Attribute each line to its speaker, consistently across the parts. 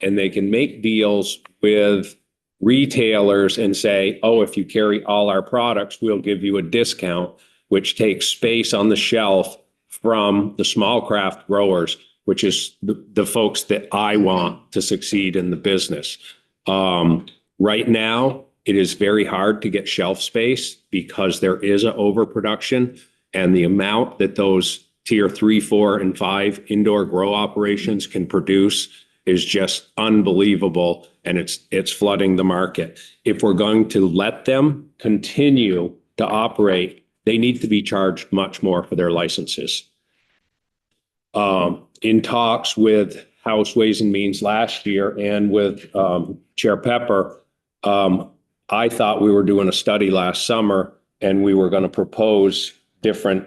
Speaker 1: and they can make deals with retailers and say, oh, if you carry all our products, we'll give you a discount, which takes space on the shelf from the small craft growers, which is the folks that I want to succeed in the business. Right now, it is very hard to get shelf space because there is an overproduction, and the amount that those tier 3, 4, and 5 indoor grow operations can produce is just unbelievable, and it's flooding the market. If we're going to let them continue to operate, they need to be charged much more for their licenses. In talks with House Ways and Means last year and with Chair Pepper, I thought we were doing a study last summer and we were going to propose different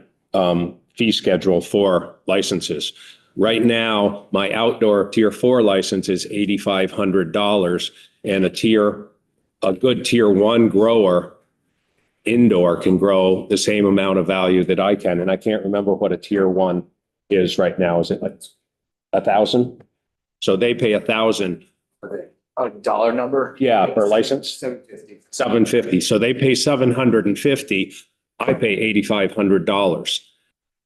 Speaker 1: fee schedule for licenses. Right now, my outdoor tier 4 license is $8,500, and a good tier 1 grower indoor can grow the same amount of value that I can. And I can't remember what a tier 1 is right now. Is it like 1,000? So they pay 1,000.
Speaker 2: A dollar number?
Speaker 1: Yeah, per license.
Speaker 2: 750.
Speaker 1: 750. So they pay 750. I pay $8,500.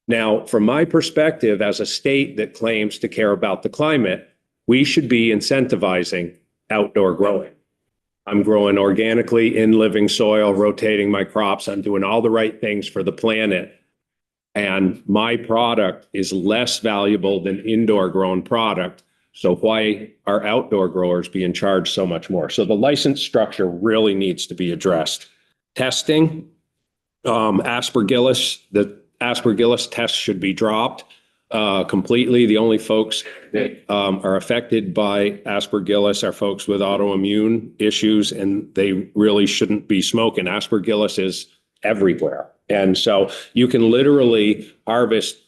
Speaker 1: Now, from my perspective, as a state that claims to care about the climate, we should be incentivizing outdoor growing. I'm growing organically in living soil, rotating my crops. I'm doing all the right things for the planet. And my product is less valuable than indoor grown product. So why are outdoor growers being charged so much more? So the license structure really needs to be addressed. Testing, Aspergillus, the Aspergillus test should be dropped completely. The only folks that are affected by Aspergillus are folks with autoimmune issues, and they really shouldn't be smoking. Aspergillus is everywhere. And so you can literally harvest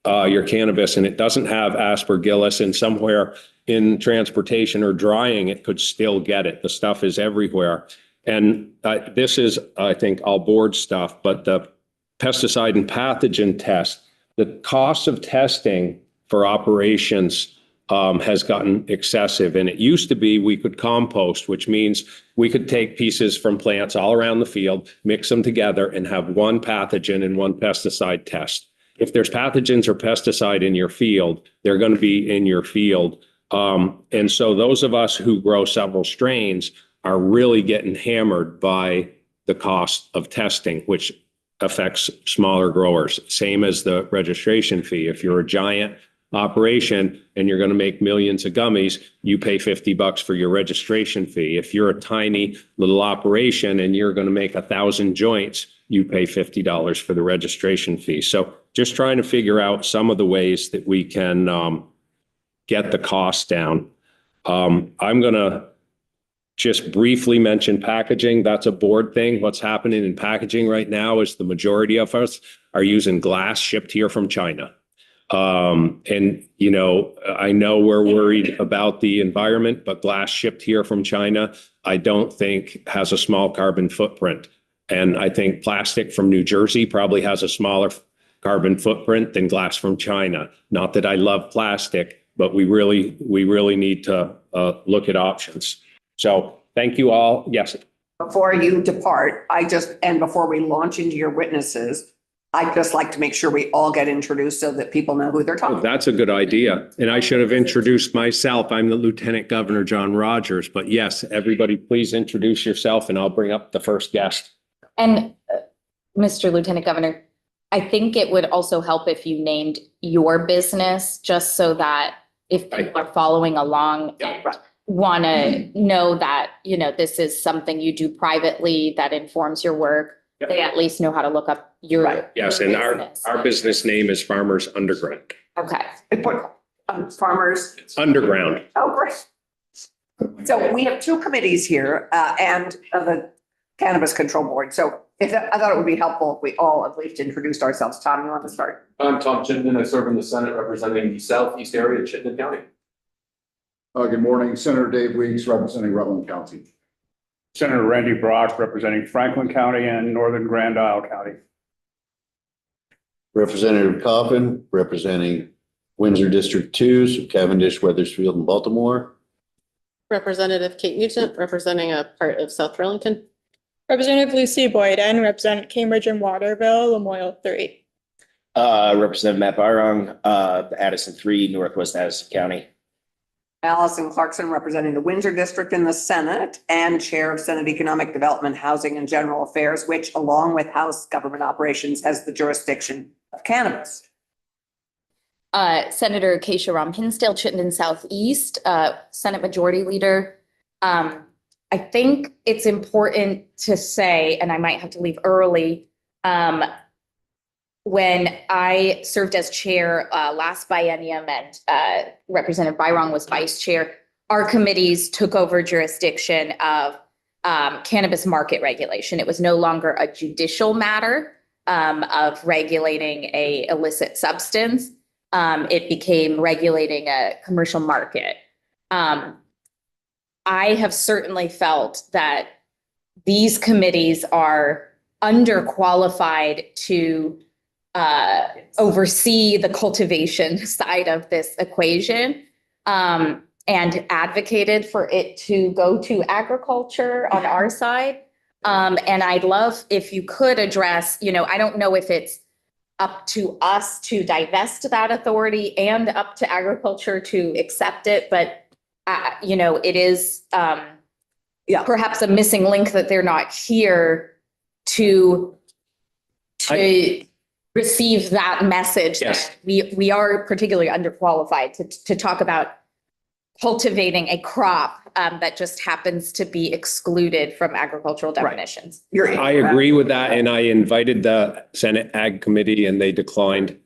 Speaker 1: your cannabis and it doesn't have Aspergillus, and somewhere in transportation or drying, it could still get it. The stuff is everywhere. And this is, I think, all board stuff, but the pesticide and pathogen test, the cost of testing for operations has gotten excessive. And it used to be we could compost, which means we could take pieces from plants all around the field, mix them together, and have one pathogen and one pesticide test. If there's pathogens or pesticide in your field, they're going to be in your field. And so those of us who grow several strains are really getting hammered by the cost of testing, which affects smaller growers. Same as the registration fee. If you're a giant operation and you're going to make millions of gummies, you pay $50 for your registration fee. If you're a tiny little operation and you're going to make 1,000 joints, you pay $50 for the registration fee. So just trying to figure out some of the ways that we can get the cost down. I'm going to just briefly mention packaging. That's a board thing. What's happening in packaging right now is the majority of us are using glass shipped here from China. And, you know, I know we're worried about the environment, but glass shipped here from China, I don't think has a small carbon footprint. And I think plastic from New Jersey probably has a smaller carbon footprint than glass from China. Not that I love plastic, but we really need to look at options. So thank you all. Yes.
Speaker 3: Before you depart, and before we launch into your witnesses, I'd just like to make sure we all get introduced so that people know who they're talking to.
Speaker 1: That's a good idea. And I should have introduced myself. I'm the Lieutenant Governor John Rogers. But yes, everybody, please introduce yourself and I'll bring up the first guest.
Speaker 4: And Mr. Lieutenant Governor, I think it would also help if you named your business, just so that if people are following along and want to know that, you know, this is something you do privately that informs your work, they at least know how to look up your
Speaker 1: Yes,
Speaker 4: your
Speaker 1: and
Speaker 4: business.
Speaker 1: our business name is Farmers Underground.
Speaker 4: Okay.
Speaker 3: Farmers.
Speaker 1: Underground.
Speaker 3: Oh, great. So we have two committees here and the Cannabis Control Board. So I thought it would be helpful if we all at least introduced ourselves. Tom, you want to start?
Speaker 5: I'm Tom Chittenden. I serve in the Senate representing the southeast area of Chittenden County.
Speaker 6: Good morning, Senator Dave Weeks, representing Rutland County.
Speaker 7: Senator Randy Brock, representing Franklin County and Northern Grand Isle County.
Speaker 8: Representative Coffin, representing Windsor District 2, so Cavendish, Weathersfield, and Baltimore. Representative Kate Nugent, representing a part of South Burlington.
Speaker 9: Representative Lucy Boyden, represent Cambridge and Waterville, Lamoille 3.
Speaker 10: Representative Matt Barong, Addison 3, Northwest Addison County.
Speaker 3: Allison Clarkson, representing the Windsor District in the Senate and Chair of Senate Economic Development, Housing and General Affairs, which along with House Government Operations has the jurisdiction of cannabis.
Speaker 4: Senator Acacia Ram Hinsdale, Chittenden Southeast, Senate Majority Leader. I think it's important to say, and I might have to leave early, when I served as chair last biennium and Representative Byrong was vice chair, our committees took over jurisdiction of cannabis market regulation. It was no longer a judicial matter of regulating a illicit substance. It became regulating a commercial market. I have certainly felt that these committees are underqualified to oversee the cultivation side of this equation, and advocated for it to go to agriculture on our side. And I'd love if you could address, I don't know if it's up to us to divest that authority and up to agriculture to accept it, but it is perhaps a missing link that they're not here to receive that message.
Speaker 1: Yes.
Speaker 4: That we are particularly underqualified to talk about cultivating a crop that just happens to be excluded from agricultural definitions.
Speaker 1: I agree with that, and I invited the Senate Ag Committee and they declined.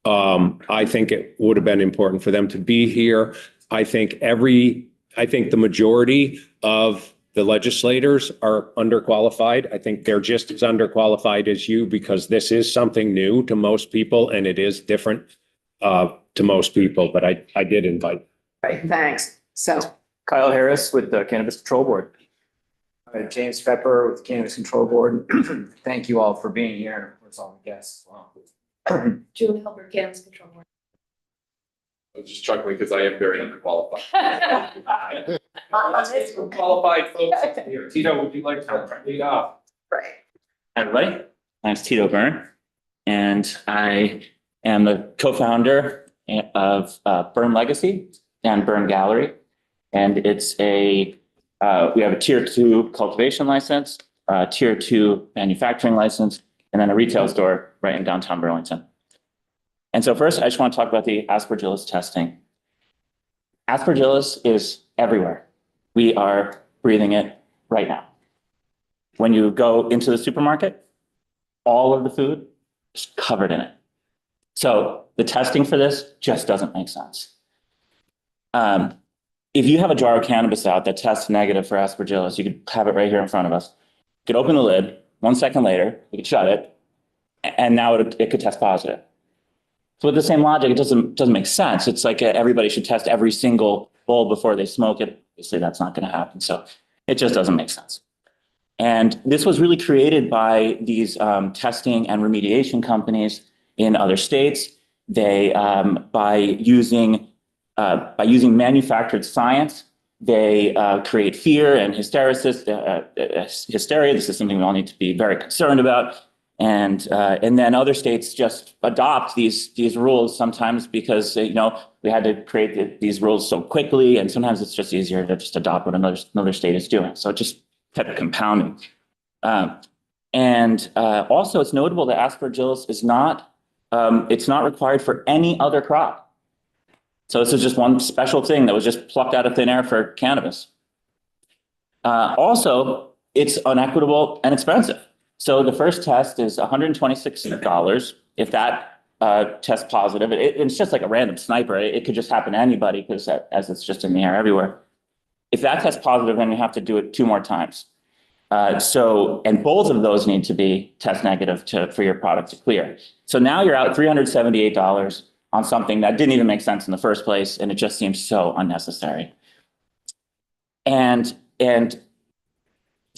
Speaker 1: I think it would have been important for them to be here. I think the majority of the legislators are underqualified. I think they're just as underqualified as you because this is something new to most people and it is different to most people, but I did invite.
Speaker 3: Right, thanks. So
Speaker 2: Kyle Harris with the Cannabis Control Board. James Pepper with the Cannabis Control Board. Thank you all for being here. Of course, all the guests. Wow.
Speaker 4: Julie Hilbert, Cannabis Control Board.
Speaker 5: I was just chuckling because I am very underqualified. Qualified folks here. Tito, would you like to lead off?
Speaker 3: right.
Speaker 10: Hi, everybody. My name's Tito Byrne, and I am the co-founder of Byrne Legacy and Byrne Gallery. And it's we have a tier 2 cultivation license, tier 2 manufacturing license, and then a retail store right in downtown Burlington. And so first, I just want to talk about the aspergillus testing. Aspergillus is everywhere. We are breathing it right now. When you go into the supermarket, all of the food is covered in it. So the testing for this just doesn't make sense. If you have a jar of cannabis out that tests negative for aspergillus, you could have it right here in front of us. You could open the lid, 1 second later, you could shut it, and now it could test positive. So with the same logic, it doesn't make sense. It's like everybody should test every single bowl before they smoke it. Obviously, that's not going to happen. So it just doesn't make sense. And this was really created by these testing and remediation companies in other states. They by using manufactured science, they create fear and hysteria. This is something we all need to be very concerned about. And then other states just adopt these rules sometimes because we had to create these rules so quickly, and sometimes it's just easier to just adopt what another state is doing. So it just kept compounding. Also, it's notable that aspergillus is not required for any other crop. So this is just one special thing that was just plucked out of thin air for cannabis. Also, it's unequitable and expensive. So the first test is $126. If that tests positive, it's just like a random sniper. It could just happen to anybody because as it's just in the air everywhere. If that tests positive, then you have to do it 2 more times. And both of those need to be test negative for your product to clear. So now you're out $378 on something that didn't even make sense in the first place, and it just seems so unnecessary. And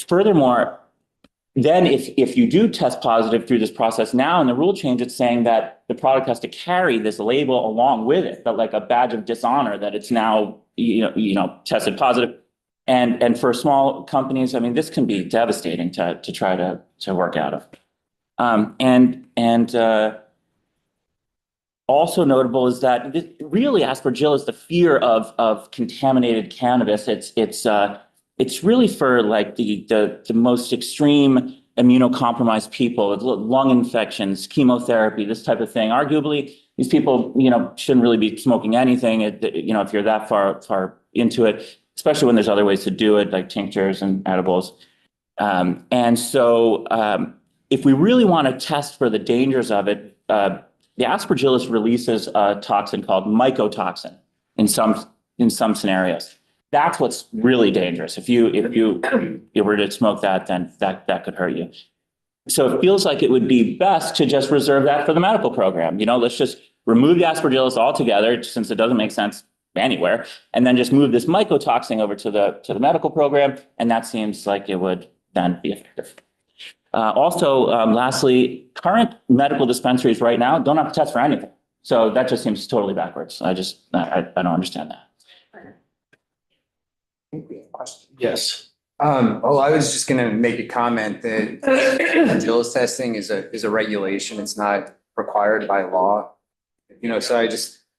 Speaker 10: furthermore, then if you do test positive through this process now in the rule change, it's saying that the product has to carry this label along with it, but like a badge of dishonor that it's now tested positive. And for small companies, I mean, this can be devastating to try to work out of. Also notable is that really aspergillus, the fear of contaminated cannabis, it's really for like the most extreme immunocompromised people with lung infections, chemotherapy, this type of thing. Arguably, these people, shouldn't really be smoking anything, if you're that far into it, especially when there's other ways to do it, like tinctures and edibles. If we really want to test for the dangers of it, the aspergillus releases a toxin called mycotoxin in some scenarios. That's what's really dangerous. If you were to smoke that, then that could hurt you. So it feels like it would be best to just reserve that for the medical program. Let's just remove the aspergillus altogether, since it doesn't make sense anywhere, and then just move this mycotoxin over to the medical program, and that seems like it would then be effective. Lastly, current medical dispensaries right now don't have to test for anything. So that just seems totally backwards. I don't understand that.
Speaker 2: Yes. I was just gonna make a comment that aspergillus testing is a regulation. It's not required by law. So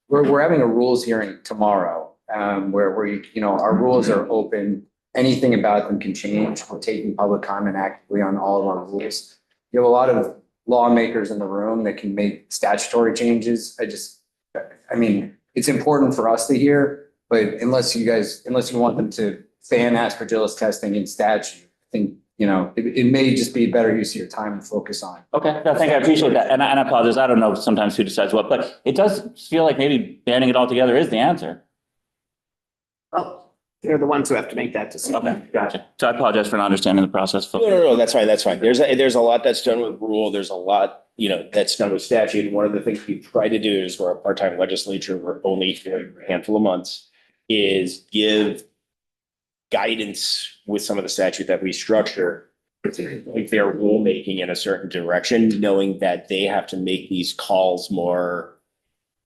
Speaker 2: we're having a rules hearing tomorrow, where our rules are open. Anything about them can change. We're taking public comment actively on all of our rules. You have a lot of lawmakers in the room that can make statutory changes. It's important for us to hear, but unless you want them to ban aspergillus testing in statute, I think, it may just be better use of your time and focus on.
Speaker 10: Okay, no, thank you. I appreciate that. And I apologize. I don't know sometimes who decides what, but it does feel like maybe banning it altogether is the answer.
Speaker 3: Well, they're the ones who have to make that decision.
Speaker 10: Okay, gotcha. So I apologize for not understanding the process.
Speaker 11: No, that's fine. That's fine. There's a lot that's done with rule. There's a lot, that's done with statute. And one of the things we try to do is we're a part-time legislature. We're only here for a handful of months, is give guidance with some of the statute that we structure, like their rulemaking in a certain direction, knowing that they have to make these calls more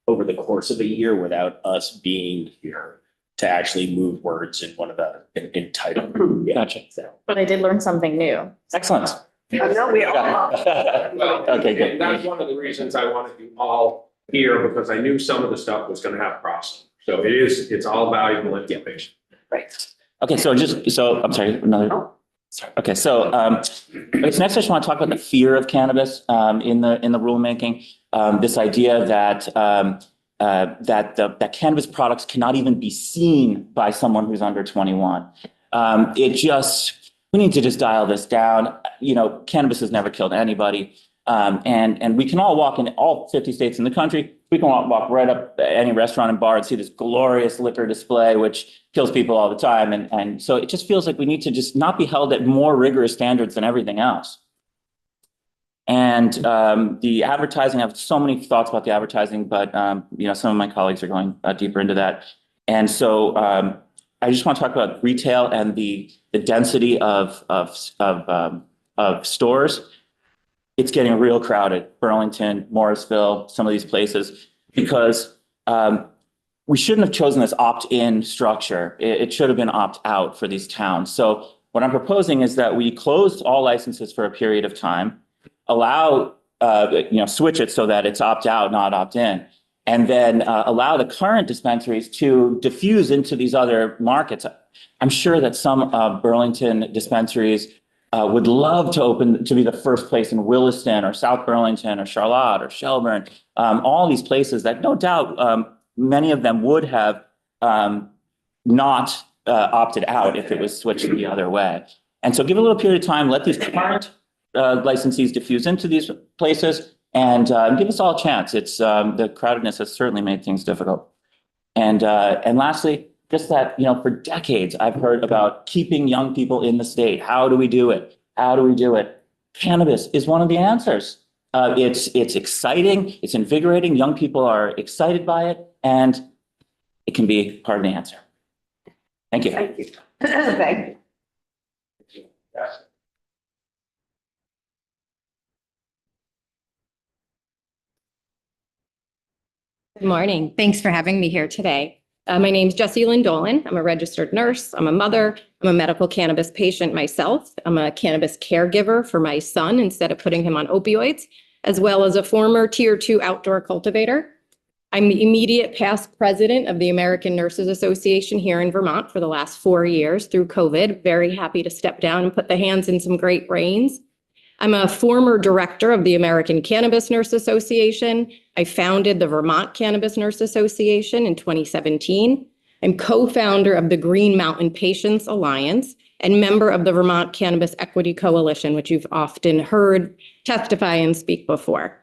Speaker 11: over the course of a year without us being here to actually move words in one of the entitled.
Speaker 10: Gotcha.
Speaker 4: But I did learn something new.
Speaker 10: Excellent.
Speaker 3: No, we all.
Speaker 10: Okay, good.
Speaker 1: That's one of the reasons I wanted you all here, because I knew some of the stuff was going to have process. So it's all valuable information.
Speaker 3: Right.
Speaker 10: Okay, I'm sorry, another. Sorry. Okay, so next I just want to talk about the fear of cannabis in the rulemaking. This idea that cannabis products cannot even be seen by someone who's under 21. We need to just dial this down. Cannabis has never killed anybody. And we can all walk in all 50 states in the country. We can walk right up any restaurant and bar and see this glorious liquor display, which kills people all the time. And so it just feels like we need to just not be held at more rigorous standards than everything else. And the advertising, I have so many thoughts about the advertising, but some of my colleagues are going deeper into that. And so I just want to talk about retail and the density of stores. It's getting real crowded. Burlington, Morrisville, some of these places, because we shouldn't have chosen this opt-in structure. It should have been opt-out for these towns. So what I'm proposing is that we close all licenses for a period of time, allow, switch it so that it's opt-out, not opt-in, and then allow the current dispensaries to diffuse into these other markets. I'm sure that some Burlington dispensaries would love to be the first place in Williston or South Burlington or Charlotte or Shelburne, all these places that no doubt many of them would have not opted out if it was switched the other way. And so give a little period of time, let these current licensees diffuse into these places, and give us all a chance. The crowdedness has certainly made things difficult. And lastly, just that, for decades, I've heard about keeping young people in the state. How do we do it? How do we do it? Cannabis is one of the answers. It's exciting. It's invigorating. Young people are excited by it, and it can be part of the answer. Thank you.
Speaker 3: Thank you. Thank you.
Speaker 12: Good morning. Thanks for having me here today. My name's Jessie Lynn Dolan. I'm a registered nurse. I'm a mother. I'm a medical cannabis patient myself. I'm a cannabis caregiver for my son instead of putting him on opioids, as well as a former Tier 2 outdoor cultivator. I'm the immediate past president of the American Nurses Association here in Vermont for the last 4 years through COVID. Very happy to step down and put the hands in some great brains. I'm a former director of the American Cannabis Nurse Association. I founded the Vermont Cannabis Nurse Association in 2017. I'm co-founder of the Green Mountain Patients Alliance and member of the Vermont Cannabis Equity Coalition, which you've often heard testify and speak before.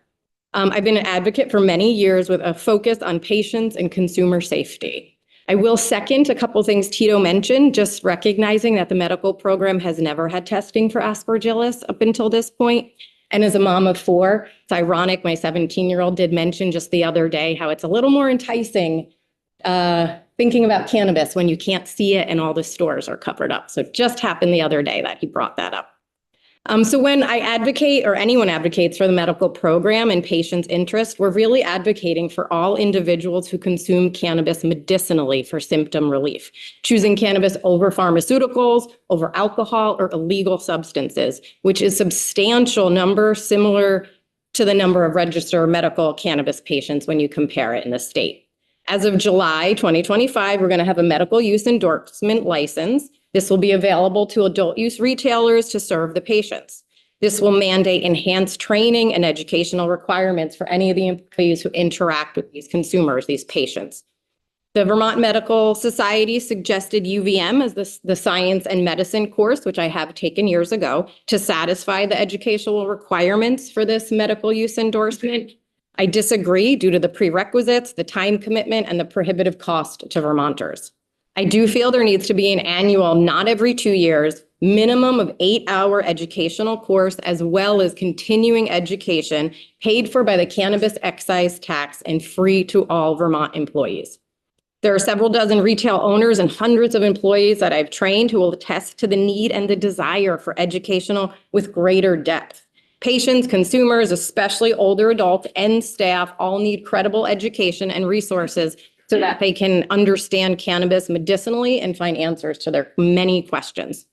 Speaker 12: I've been an advocate for many years with a focus on patients and consumer safety. I will second a couple things Tito mentioned, just recognizing that the medical program has never had testing for Aspergillus up until this point. And as a mom of 4, it's ironic, my 17-year-old did mention just the other day how it's a little more enticing thinking about cannabis when you can't see it and all the stores are covered up. So it just happened the other day that he brought that up. So when I advocate or anyone advocates for the medical program and patients' interest, we're really advocating for all individuals who consume cannabis medicinally for symptom relief, choosing cannabis over pharmaceuticals, over alcohol or illegal substances, which is a substantial number similar to the number of registered medical cannabis patients when you compare it in the state. As of July 2025, we're going to have a medical use endorsement license. This will be available to adult use retailers to serve the patients. This will mandate enhanced training and educational requirements for any of the employees who interact with these consumers, these patients. The Vermont Medical Society suggested UVM as the science and medicine course, which I have taken years ago, to satisfy the educational requirements for this medical use endorsement. I disagree due to the prerequisites, the time commitment, and the prohibitive cost to Vermonters. I do feel there needs to be an annual, not every 2 years, minimum of 8-hour educational course, as well as continuing education paid for by the cannabis excise tax and free to all Vermont employees. There are several dozen retail owners and hundreds of employees that I've trained who will attest to the need and the desire for educational with greater depth. Patients, consumers, especially older adults and staff all need credible education and resources so that they can understand cannabis medicinally and find answers to their many questions.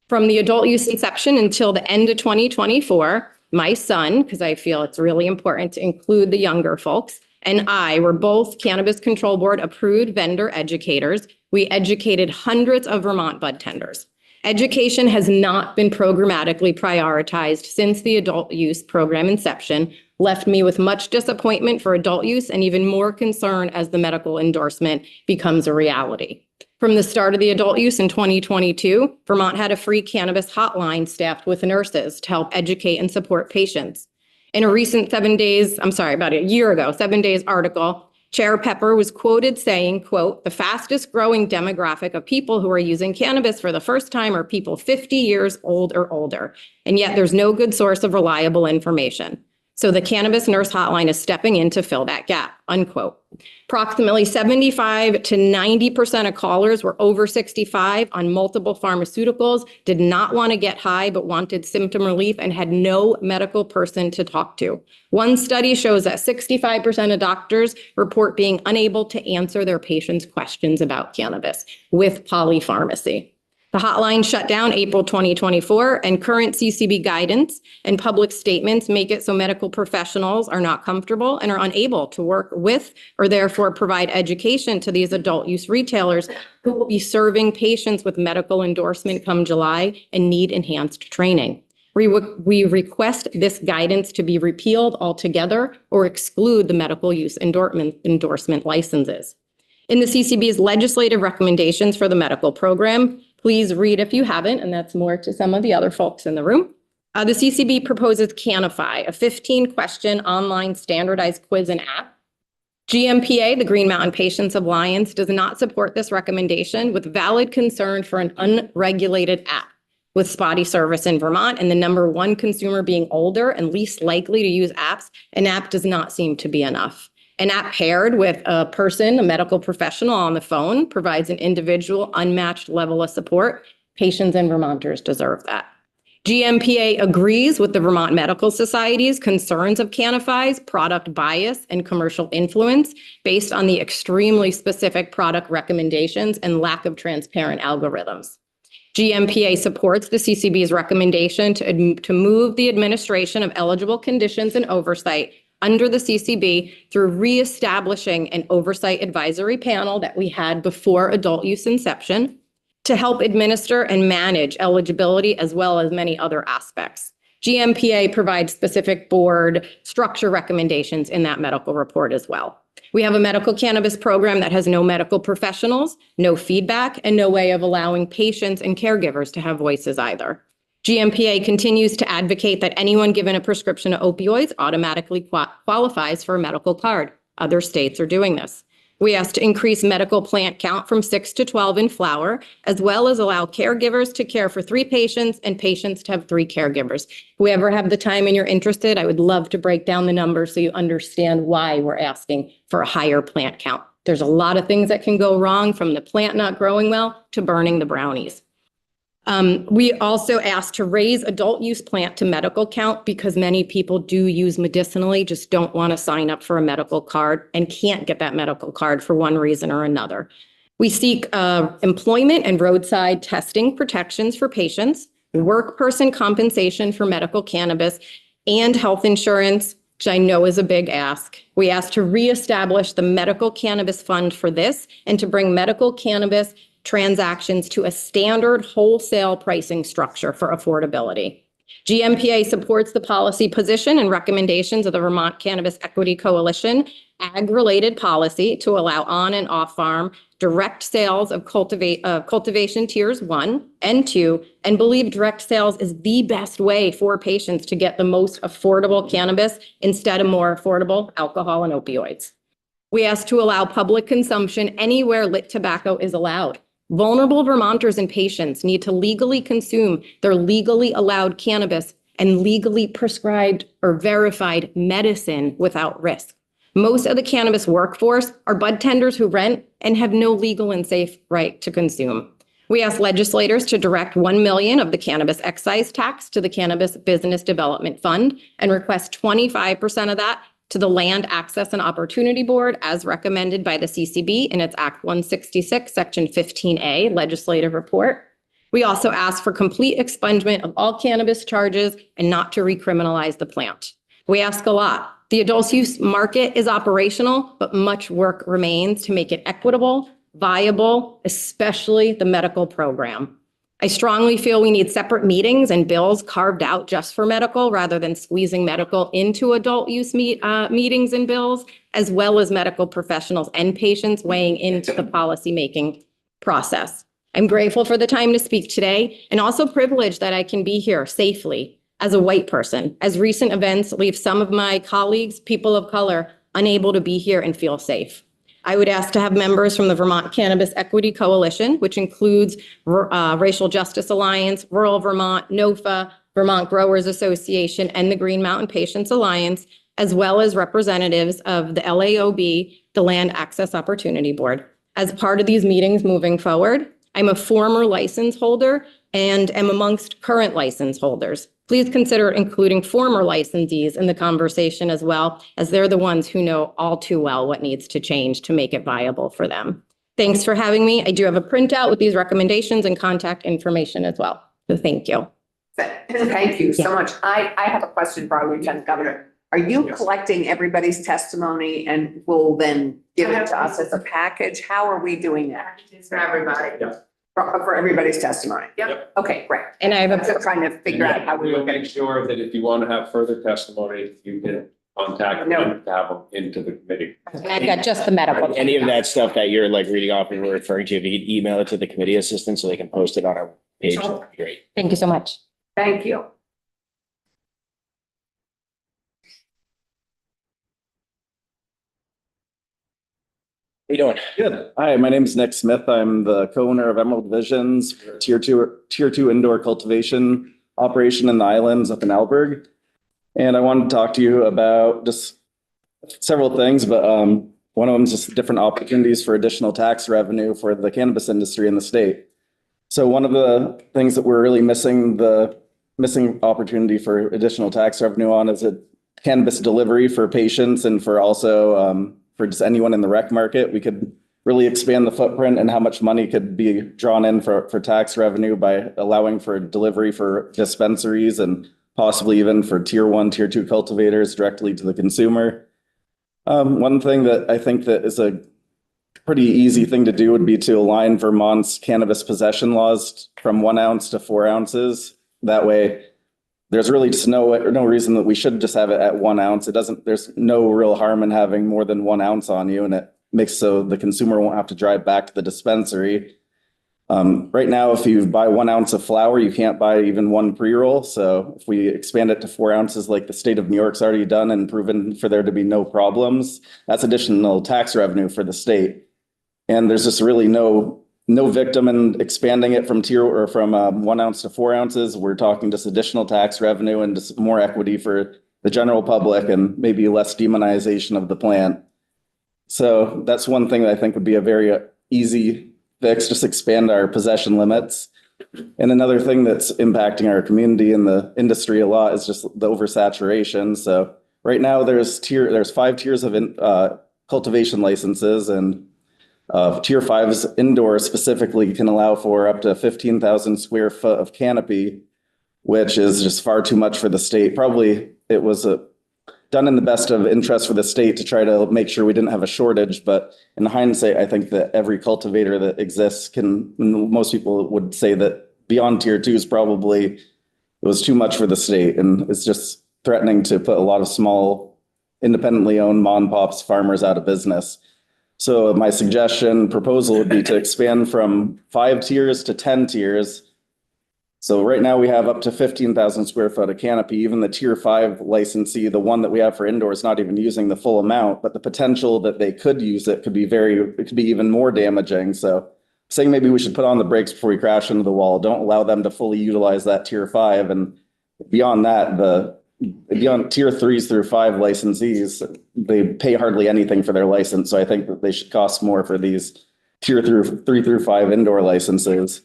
Speaker 12: From the adult use inception until the end of 2024, my son, because I feel it's really important to include the younger folks, and I were both Cannabis Control Board approved vendor educators. We educated hundreds of Vermont bud tenders. Education has not been programmatically prioritized since the adult use program inception, left me with much disappointment for adult use and even more concern as the medical endorsement becomes a reality. From the start of the adult use in 2022, Vermont had a free cannabis hotline staffed with nurses to help educate and support patients. In a recent about a year ago, 7 Days article, Chair Pepper was quoted saying, quote, "The fastest growing demographic of people who are using cannabis for the first time are people 50 years old or older, and yet there's no good source of reliable information. So the Cannabis Nurse Hotline is stepping in to fill that gap," unquote. Approximately 75 to 90% of callers were over 65 on multiple pharmaceuticals, did not want to get high, but wanted symptom relief and had no medical person to talk to. One study shows that 65% of doctors report being unable to answer their patients' questions about cannabis with polypharmacy. The hotline shut down April 2024, and current CCB guidance and public statements make it so medical professionals are not comfortable and are unable to work with or therefore provide education to these adult use retailers who will be serving patients with medical endorsement come July and need enhanced training. We request this guidance to be repealed altogether or exclude the medical use endorsement licenses. In the CCB's legislative recommendations for the medical program, please read if you haven't, and that's more to some of the other folks in the room. The CCB proposes Canify, a 15-question online standardized quiz and app. GMPA, the Green Mountain Patients Alliance, does not support this recommendation with valid concern for an unregulated app. With spotty service in Vermont and the number one consumer being older and least likely to use apps, an app does not seem to be enough. An app paired with a person, a medical professional on the phone, provides an individual unmatched level of support. Patients and Vermonters deserve that. GMPA agrees with the Vermont Medical Society's concerns of Cannafi's product bias and commercial influence based on the extremely specific product recommendations and lack of transparent algorithms. GMPA supports the CCB's recommendation to move the administration of eligible conditions and oversight under the CCB through reestablishing an oversight advisory panel that we had before adult use inception to help administer and manage eligibility as well as many other aspects. GMPA provides specific board structure recommendations in that medical report as well. We have a medical cannabis program that has no medical professionals, no feedback, and no way of allowing patients and caregivers to have voices either. GMPA continues to advocate that anyone given a prescription of opioids automatically qualifies for a medical card. Other states are doing this. We asked to increase medical plant count from 6 to 12 in flower, as well as allow caregivers to care for 3 patients and patients to have 3 caregivers. If we ever have the time and you're interested, I would love to break down the numbers so you understand why we're asking for a higher plant count. There's a lot of things that can go wrong, from the plant not growing well to burning the brownies. We also asked to raise adult use plant to medical count because many people do use medicinally, just don't want to sign up for a medical card and can't get that medical card for one reason or another. We seek employment and roadside testing protections for patients, work person compensation for medical cannabis, and health insurance, which I know is a big ask. We asked to reestablish the medical cannabis fund for this and to bring medical cannabis transactions to a standard wholesale pricing structure for affordability. GMPA supports the policy position and recommendations of the Vermont Cannabis Equity Coalition ag-related policy to allow on and off-farm direct sales of cultivation tiers 1 and 2, and believe direct sales is the best way for patients to get the most affordable cannabis instead of more affordable alcohol and opioids. We ask to allow public consumption anywhere lit tobacco is allowed. Vulnerable Vermonters and patients need to legally consume their legally allowed cannabis and legally prescribed or verified medicine without risk. Most of the cannabis workforce are bud tenders who rent and have no legal and safe right to consume. We ask legislators to direct $1 million of the cannabis excise tax to the Cannabis Business Development Fund and request 25% of that to the Land Access and Opportunity Board as recommended by the CCB in its Act 166, Section 15A legislative report. We also ask for complete expungement of all cannabis charges and not to recriminalize the plant. We ask a lot. The adult use market is operational, but much work remains to make it equitable, viable, especially the medical program. I strongly feel we need separate meetings and bills carved out just for medical rather than squeezing medical into adult use meetings and bills, as well as medical professionals and patients weighing into the policymaking process. I'm grateful for the time to speak today and also privileged that I can be here safely as a white person, as recent events leave some of my colleagues, people of color, unable to be here and feel safe. I would ask to have members from the Vermont Cannabis Equity Coalition, which includes Racial Justice Alliance, Rural Vermont, NOFA, Vermont Growers Association, and the Green Mountain Patients Alliance, as well as representatives of the LAOB, the Land Access Opportunity Board. As part of these meetings moving forward, I'm a former license holder and am amongst current license holders. Please consider including former licensees in the conversation as well, as they're the ones who know all too well what needs to change to make it viable for them. Thanks for having me. I do have a printout with these recommendations and contact information as well. So thank you.
Speaker 3: Thank you so much. I have a question for our Lieutenant Governor. Are you collecting everybody's testimony and will then give it to us as a package? How are we doing that?
Speaker 8: For everybody.
Speaker 5: Yeah.
Speaker 3: For everybody's testimony?
Speaker 8: Yep.
Speaker 3: Okay, great.
Speaker 12: And I have
Speaker 3: I'm just trying to figure out how we
Speaker 1: We'll
Speaker 3: will
Speaker 1: make sure that if you want to have further testimony, you can contact them to have them into the committee.
Speaker 12: And I've got just the medical.
Speaker 11: Any of that stuff that you're like reading off and we're referring to, if you could email it to the committee assistant so they can post it on our page, that'd be great.
Speaker 12: Thank you so much.
Speaker 3: Thank you.
Speaker 11: How you doing?
Speaker 13: Good. Hi, my name is Nick Smith. I'm the co-owner of Emerald Visions, tier two indoor cultivation operation in the islands up in Alberg. And I wanted to talk to you about just several things, but one of them is just different opportunities for additional tax revenue for the cannabis industry in the state. So one of the things that we're really missing the missing opportunity for additional tax revenue on is a cannabis delivery for patients and for also for just anyone in the rec market. We could really expand the footprint and how much money could be drawn in for tax revenue by allowing for delivery for dispensaries and possibly even for tier 1, tier 2 cultivators directly to the consumer. One thing that I think that is a pretty easy thing to do would be to align Vermont's cannabis possession laws from 1 ounce to 4 ounces. That way, there's really just no reason that we should just have it at 1 ounce. There's no real harm in having more than 1 ounce on you, and it makes so the consumer won't have to drive back to the dispensary. Right now, if you buy 1 ounce of flower, you can't buy even 1 pre-roll. So if we expand it to 4 ounces, like the state of New York's already done and proven for there to be no problems, that's additional tax revenue for the state. And there's just really no victim in expanding it from 1 ounce to 4 ounces. We're talking just additional tax revenue and just more equity for the general public and maybe less demonization of the plant. So that's one thing that I think would be a very easy fix, just expand our possession limits. And another thing that's impacting our community and the industry a lot is just the oversaturation. So right now there's 5 tiers of cultivation licenses, and tier 5's indoor specifically can allow for up to 15,000 square foot of canopy, which is just far too much for the state. Probably it was done in the best of interest for the state to try to make sure we didn't have a shortage. But in hindsight, I think that every cultivator that exists most people would say that beyond tier 2 is probably, it was too much for the state. And it's just threatening to put a lot of small, independently owned mom and pops farmers out of business. So my proposal would be to expand from 5 tiers to 10 tiers. So right now we have up to 15,000 square foot of canopy. Even the tier 5 licensee, the one that we have for indoor, is not even using the full amount, but the potential that they could use it could be even more damaging. So saying maybe we should put on the brakes before we crash into the wall. Don't allow them to fully utilize that tier 5. And beyond that, beyond tier 3s through 5 licensees, they pay hardly anything for their license. So I think that they should cost more for these tier 3 through 5 indoor licenses.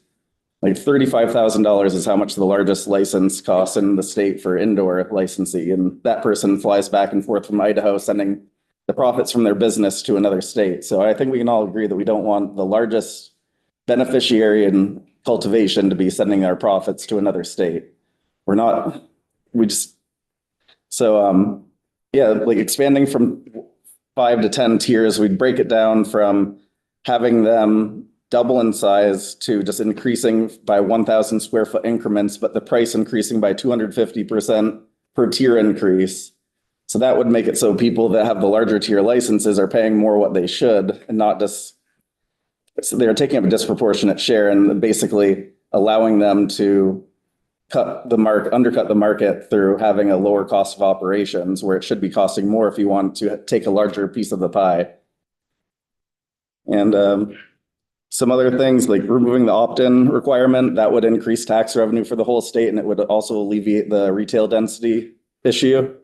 Speaker 13: Like $35,000 is how much the largest license costs in the state for indoor licensee. And that person flies back and forth from Idaho, sending the profits from their business to another state. So I think we can all agree that we don't want the largest beneficiary in cultivation to be sending our profits to another state. Like expanding from 5 to 10 tiers, we'd break it down from having them double in size to just increasing by 1,000 square foot increments, but the price increasing by 250% per tier increase. So that would make it so people that have the larger tier licenses are paying more what they should, and not just, so they're taking up a disproportionate share and basically allowing them to undercut the market through having a lower cost of operations, where it should be costing more if you want to take a larger piece of the pie. And some other things like removing the opt-in requirement, that would increase tax revenue for the whole state, and it would also alleviate the retail density issue.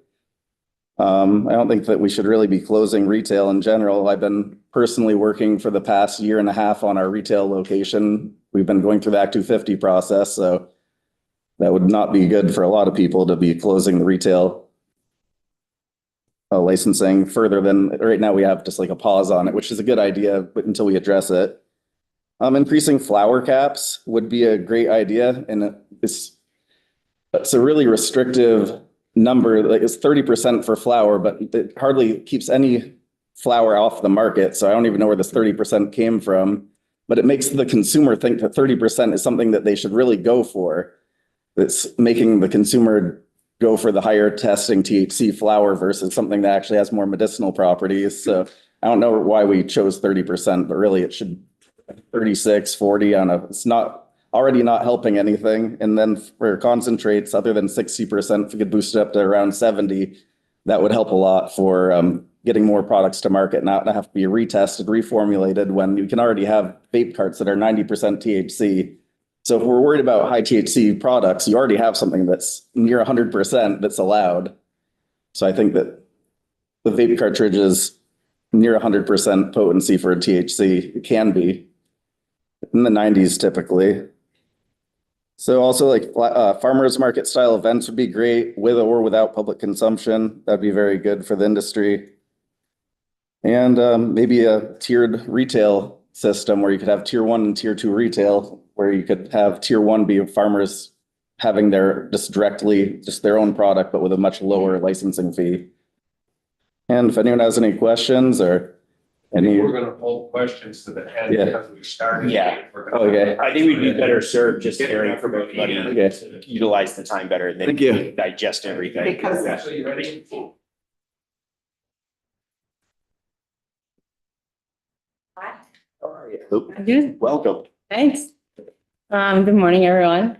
Speaker 13: I don't think that we should really be closing retail in general. I've been personally working for the past 1.5 years on our retail location. We've been going through the Act 250 process, so that would not be good for a lot of people to be closing the retail licensing further than right now. We have just like a pause on it, which is a good idea, but until we address it. Increasing flower caps would be a great idea, and it's a really restrictive number. Like it's 30% for flower, but it hardly keeps any flower off the market. So I don't even know where this 30% came from, but it makes the consumer think that 30% is something that they should really go for. It's making the consumer go for the higher testing THC flower versus something that actually has more medicinal properties. So I don't know why we chose 30%, but really it should 36, 40 it's already not helping anything. And then for concentrates, other than 60%, if we could boost it up to around 70, that would help a lot for getting more products to market, not have to be retested, reformulated, when you can already have vape carts that are 90% THC. So if we're worried about high THC products, you already have something that's near 100% that's allowed. So I think that the vape cartridge is near 100% potency for THC. It can be in the 90s typically. So also like farmers market style events would be great with or without public consumption. That'd be very good for the industry. And maybe a tiered retail system where you could have tier 1 and tier 2 retail, where you could have tier 1 be farmers having their just their own product, but with a much lower licensing fee. And if anyone has any questions or any.
Speaker 1: We're gonna hold questions to the end
Speaker 13: Yeah.
Speaker 1: because we started.
Speaker 11: Yeah.
Speaker 13: Okay.
Speaker 11: I think we'd be better served just hearing from everybody
Speaker 13: Okay.
Speaker 11: to utilize the time better and then
Speaker 13: Thank you.
Speaker 11: digest everything.
Speaker 3: Because
Speaker 1: So you ready?
Speaker 11: Oop,
Speaker 14: Good,
Speaker 11: welcome.
Speaker 14: thanks. Good morning, everyone.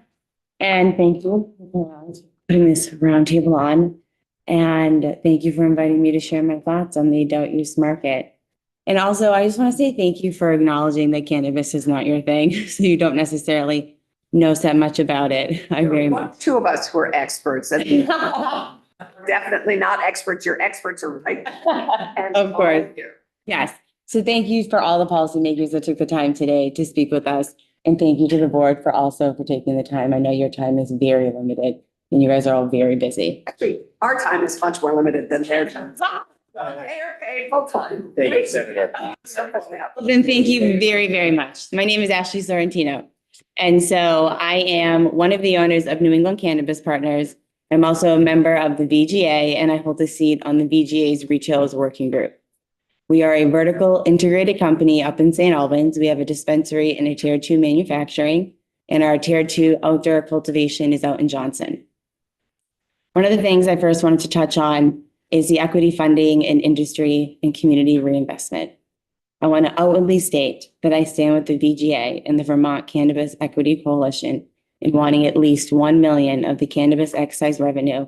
Speaker 14: And thank you for putting this roundtable on. And thank you for inviting me to share my thoughts on the adult use market. And also, I just want to say thank you for acknowledging that cannabis is not your thing, so you don't necessarily know that much about it. I very much.
Speaker 3: two of us who are experts and definitely not experts. Your experts are right. And
Speaker 14: Of course.
Speaker 3: here.
Speaker 14: Yes. So thank you for all the policymakers that took the time today to speak with us. And thank you to the board for taking the time. I know your time is very limited and you guys are all very busy.
Speaker 3: Actually, our time is much more limited than their time. They're paid full time.
Speaker 11: Thank you, Senator.
Speaker 14: Then thank you very, very much. My name is Ashley Sorrentino. And so I am one of the owners of New England Cannabis Partners. I'm also a member of the VGA and I hold a seat on the VGA's Retailers Working Group. We are a vertical integrated company up in St. Albans. We have a dispensary and a tier 2 manufacturing, and our tier 2 outdoor cultivation is out in Johnson. One of the things I first wanted to touch on is the equity funding and industry and community reinvestment. I want to outwardly state that I stand with the VGA and the Vermont Cannabis Equity Coalition in wanting at least 1 million of the cannabis excise revenue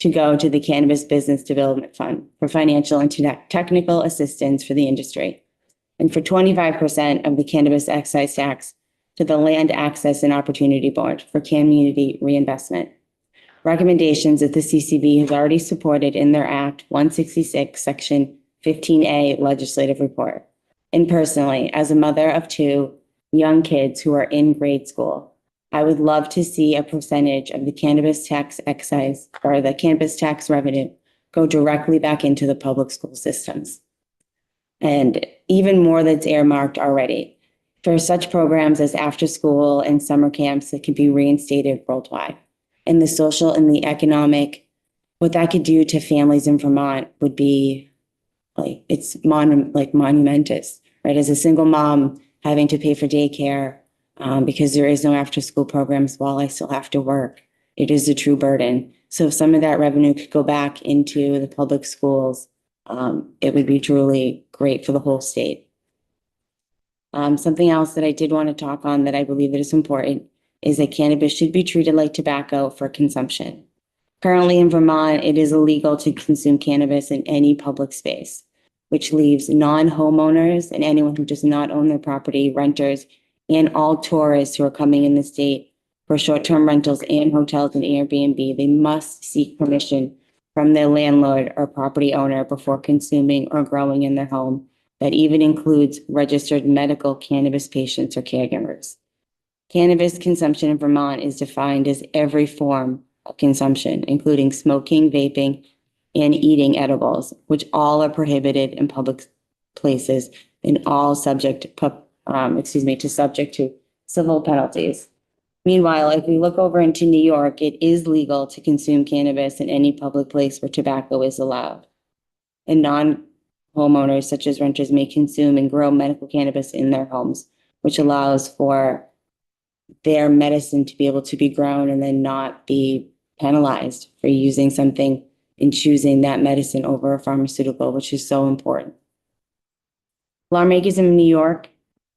Speaker 14: to go to the Cannabis Business Development Fund for financial and technical assistance for the industry, and for 25% of the cannabis excise tax to the Land Access and Opportunity Board for community reinvestment. Recommendations that the CCB has already supported in their Act 166, Section 15A legislative report. And personally, as a mother of 2 young kids who are in grade school, I would love to see a percentage of the cannabis tax excise or the cannabis tax revenue go directly back into the public school systems. And even more that's earmarked already for such programs as after school and summer camps that can be reinstated worldwide. And the social and the economic, what that could do to families in Vermont would be like, it's monumentous, right? As a single mom having to pay for daycare, because there is no after school programs while I still have to work. It is a true burden. So if some of that revenue could go back into the public schools, it would be truly great for the whole state. Something else that I did want to talk on that I believe that is important is that cannabis should be treated like tobacco for consumption. Currently in Vermont, it is illegal to consume cannabis in any public space, which leaves non-homeowners and anyone who does not own their property, renters, and all tourists who are coming in the state for short-term rentals and hotels and Airbnb, they must seek permission from their landlord or property owner before consuming or growing in their home. That even includes registered medical cannabis patients or caregivers. Cannabis consumption in Vermont is defined as every form of consumption, including smoking, vaping, and eating edibles, which all are prohibited in public places and all subject to civil penalties. Meanwhile, if we look over into New York, it is legal to consume cannabis in any public place where tobacco is allowed. And non-homeowners, such as renters, may consume and grow medical cannabis in their homes, which allows for their medicine to be able to be grown and then not be penalized for using something and choosing that medicine over a pharmaceutical, which is so important. Lawmakers in New York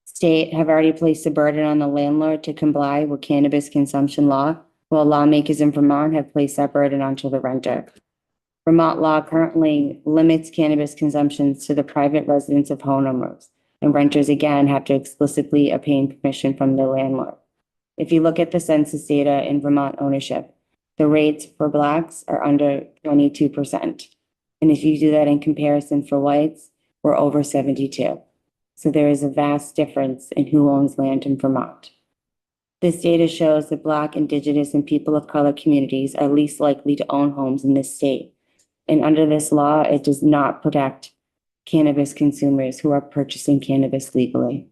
Speaker 14: State have already placed a burden on the landlord to comply with cannabis consumption law, while lawmakers in Vermont have placed that burden onto the renter. Vermont law currently limits cannabis consumption to the private residence of homeowners, and renters again have to explicitly obtain permission from their landlord. If you look at the census data in Vermont ownership, the rates for Blacks are under 22%. And if you do that in comparison for whites, we're over 72. So there is a vast difference in who owns land in Vermont. This data shows that Black, Indigenous, and people of color communities are least likely to own homes in this state. And under this law, it does not protect cannabis consumers who are purchasing cannabis legally.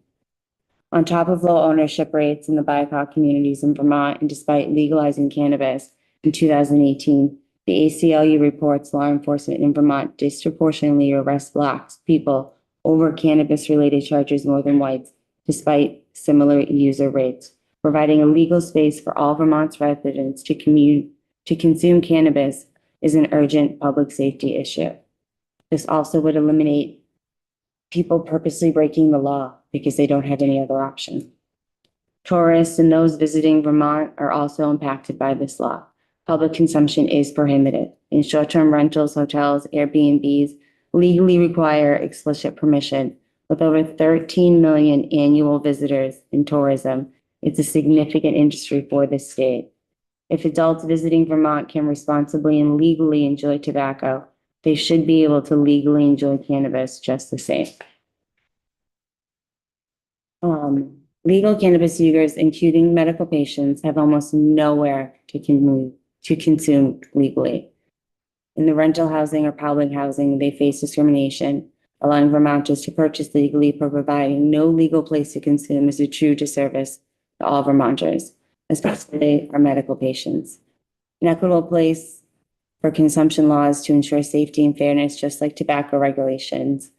Speaker 14: On top of low ownership rates in the BIPOC communities in Vermont, and despite legalizing cannabis in 2018, the ACLU reports law enforcement in Vermont disproportionately arrests Black people over cannabis-related charges more than whites, despite similar user rates. Providing a legal space for all Vermont's residents to consume cannabis is an urgent public safety issue. This also would eliminate people purposely breaking the law because they don't have any other option. Tourists and those visiting Vermont are also impacted by this law. Public consumption is prohibited. In short-term rentals, hotels, Airbnbs legally require explicit permission. With over 13 million annual visitors in tourism, it's a significant industry for this state. If adults visiting Vermont can responsibly and legally enjoy tobacco, they should be able to legally enjoy cannabis just the same. Legal cannabis users, including medical patients, have almost nowhere to consume legally. In the rental housing or public housing, they face discrimination, allowing Vermonters to purchase legally but providing no legal place to consume is a true disservice to all Vermonters, especially our medical patients. An equitable place for consumption laws to ensure safety and fairness, just like tobacco regulations,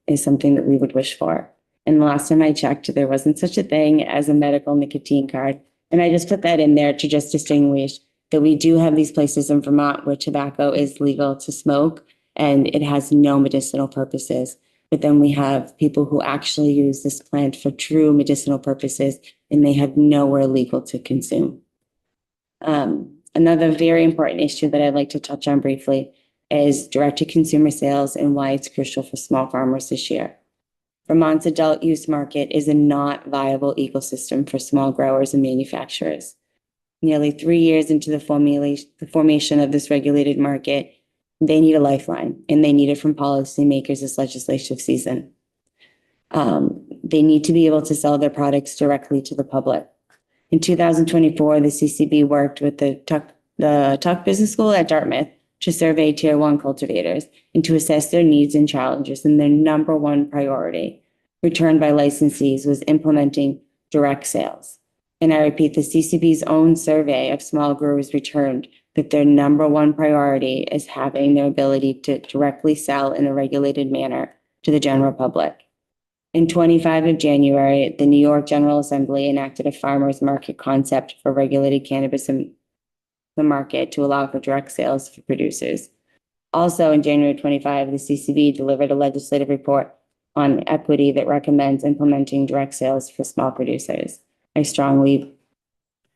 Speaker 14: is something that we would wish for. And the last time I checked, there wasn't such a thing as a medical nicotine card. And I just put that in there to just distinguish that we do have these places in Vermont where tobacco is legal to smoke and it has no medicinal purposes. But then we have people who actually use this plant for true medicinal purposes and they have nowhere legal to consume. Another very important issue that I'd like to touch on briefly is direct-to-consumer sales and why it's crucial for small farmers this year. Vermont's adult use market is a not viable ecosystem for small growers and manufacturers. Nearly 3 years into the formation of this regulated market, they need a lifeline, and they need it from policymakers this legislative season. They need to be able to sell their products directly to the public. In 2024, the CCB worked with the Tuck Business School at Dartmouth to survey Tier 1 cultivators and to assess their needs and challenges, and their number one priority, returned by licensees, was implementing direct sales. And I repeat, the CCB's own survey of small growers returned that their number one priority is having their ability to directly sell in a regulated manner to the general public. In 25 of January, the New York General Assembly enacted a farmers market concept for regulated cannabis in the market to allow for direct sales for producers. Also in January 25, the CCB delivered a legislative report on equity that recommends implementing direct sales for small producers. I strongly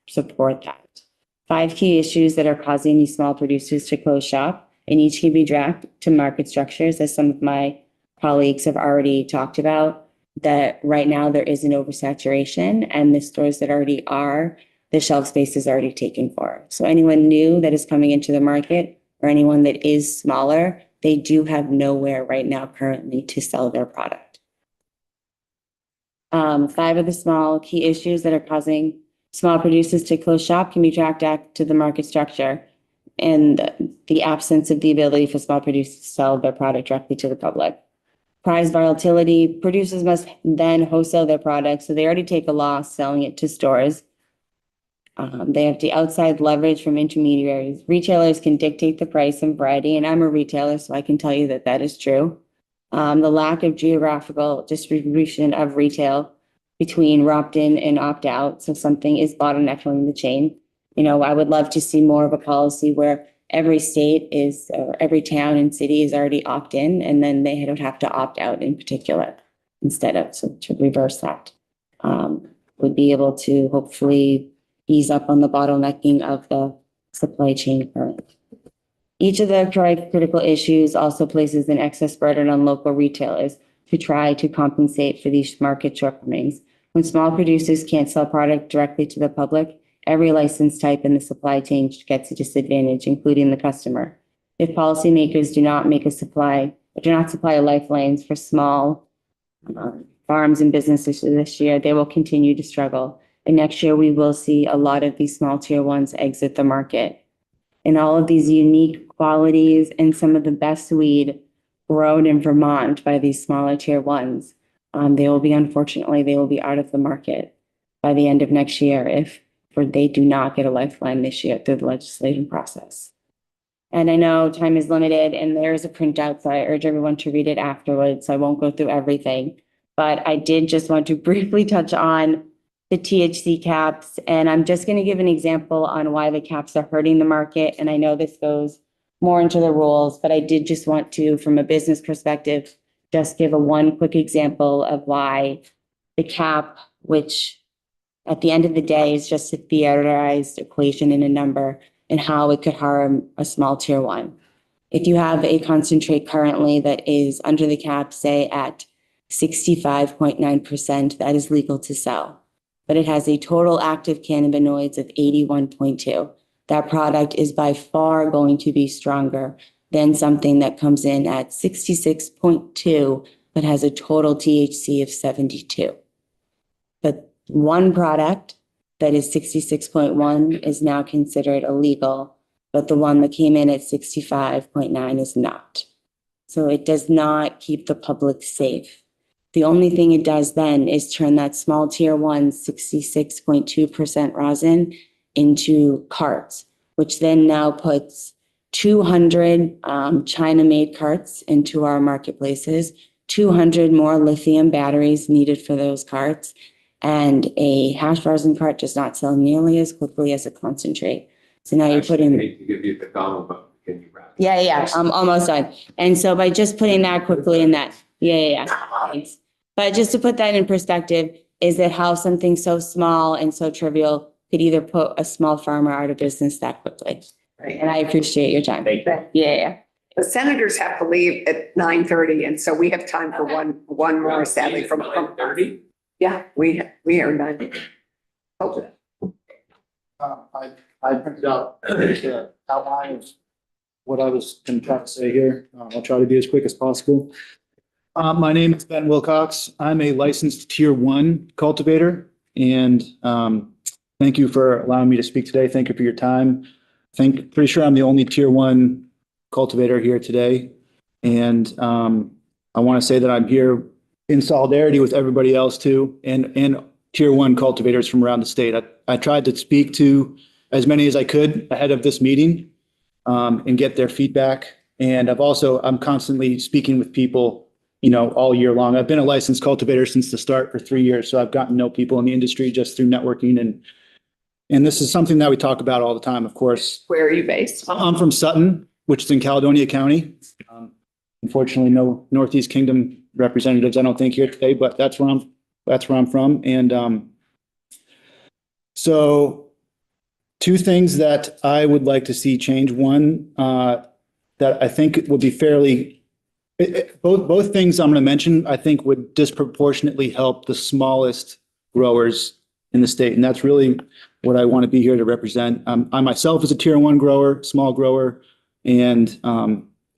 Speaker 14: support that. 5 key issues that are causing these small producers to close shop, and each can be tracked to market structures, as some of my colleagues have already talked about, that right now there is an oversaturation, and the stores that already are, the shelf space is already taken for. So anyone new that is coming into the market or anyone that is smaller, they do have nowhere right now currently to sell their product. 5 of the small key issues that are causing small producers to close shop can be tracked back to the market structure and the absence of the ability for small producers to sell their product directly to the public. Price volatility, producers must then wholesale their products, so they already take a loss selling it to stores. They have the outside leverage from intermediaries. Retailers can dictate the price and variety, and I'm a retailer, so I can tell you that that is true. The lack of geographical distribution of retail between opt-in and opt-out, so something is bottlenecking the chain. You know, I would love to see more of a policy where every state is, or every town and city is already opt-in, and then they don't have to opt out in particular instead of, so to reverse that. Would be able to hopefully ease up on the bottlenecking of the supply chain currently. Each of the critical issues also places an excess burden on local retailers to try to compensate for these market shortcomings. When small producers can't sell product directly to the public, every license type in the supply chain gets a disadvantage, including the customer. If policymakers do not supply lifelines for small farms and businesses this year, they will continue to struggle. And next year, we will see a lot of these small tier ones exit the market. And all of these unique qualities and some of the best weed grown in Vermont by these smaller tier ones, unfortunately, they will be out of the market by the end of next year if they do not get a lifeline this year through the legislative process. And I know time is limited and there is a printout, so I urge everyone to read it afterwards. So I won't go through everything, but I did just want to briefly touch on the THC caps. And I'm just going to give an example on why the caps are hurting the market. And I know this goes more into the rules, but I did just want to, from a business perspective, just give one quick example of why the cap, which at the end of the day is just a theorized equation in a number, and how it could harm a small tier one. If you have a concentrate currently that is under the cap, say at 65.9%, that is legal to sell, but it has a total active cannabinoids of 81.2. That product is by far going to be stronger than something that comes in at 66.2, but has a total THC of 72. But one product that is 66.1 is now considered illegal, but the one that came in at 65.9 is not. So it does not keep the public safe. The only thing it does then is turn that small tier one 66.2% rosin into carts, which then now puts 200 China-made carts into our marketplaces, 200 more lithium batteries needed for those carts, and a hash rosin cart does not sell nearly as quickly as a concentrate. So now you're putting.
Speaker 5: I hate to give you the comment, but can you wrap?
Speaker 14: Yeah, I'm almost done. And so by just putting that quickly in that, thanks. But just to put that in perspective, is that how something so small and so trivial could either put a small farmer out of business that quickly.
Speaker 3: Right.
Speaker 14: And I appreciate your time.
Speaker 11: Thank you.
Speaker 14: Yeah.
Speaker 3: The senators have to leave at 9:30, and so we have time for one more, sadly, from.
Speaker 5: 9:30?
Speaker 3: Yeah, we are done. Okay.
Speaker 6: I printed out the outline of what I was going to try to say here. I'll try to be as quick as possible. My name is Ben Wilcox. I'm a licensed tier one cultivator, and thank you for allowing me to speak today. Thank you for your time. Pretty sure I'm the only tier one cultivator here today. And I want to say that I'm here in solidarity with everybody else too, and tier one cultivators from around the state. I tried to speak to as many as I could ahead of this meeting and get their feedback. And I'm constantly speaking with people, all year long. I've been a licensed cultivator since the start for 3 years. So I've gotten to know people in the industry just through networking. And this is something that we talk about all the time, of course.
Speaker 3: Where are you based?
Speaker 6: I'm from Sutton, which is in Caledonia County. Unfortunately, no Northeast Kingdom representatives, I don't think, here today, but that's where I'm from. And so two things that I would like to see change. One, that I think would be both things I'm going to mention, I think would disproportionately help the smallest growers in the state. And that's really what I want to be here to represent. I myself is a tier one grower, small grower, and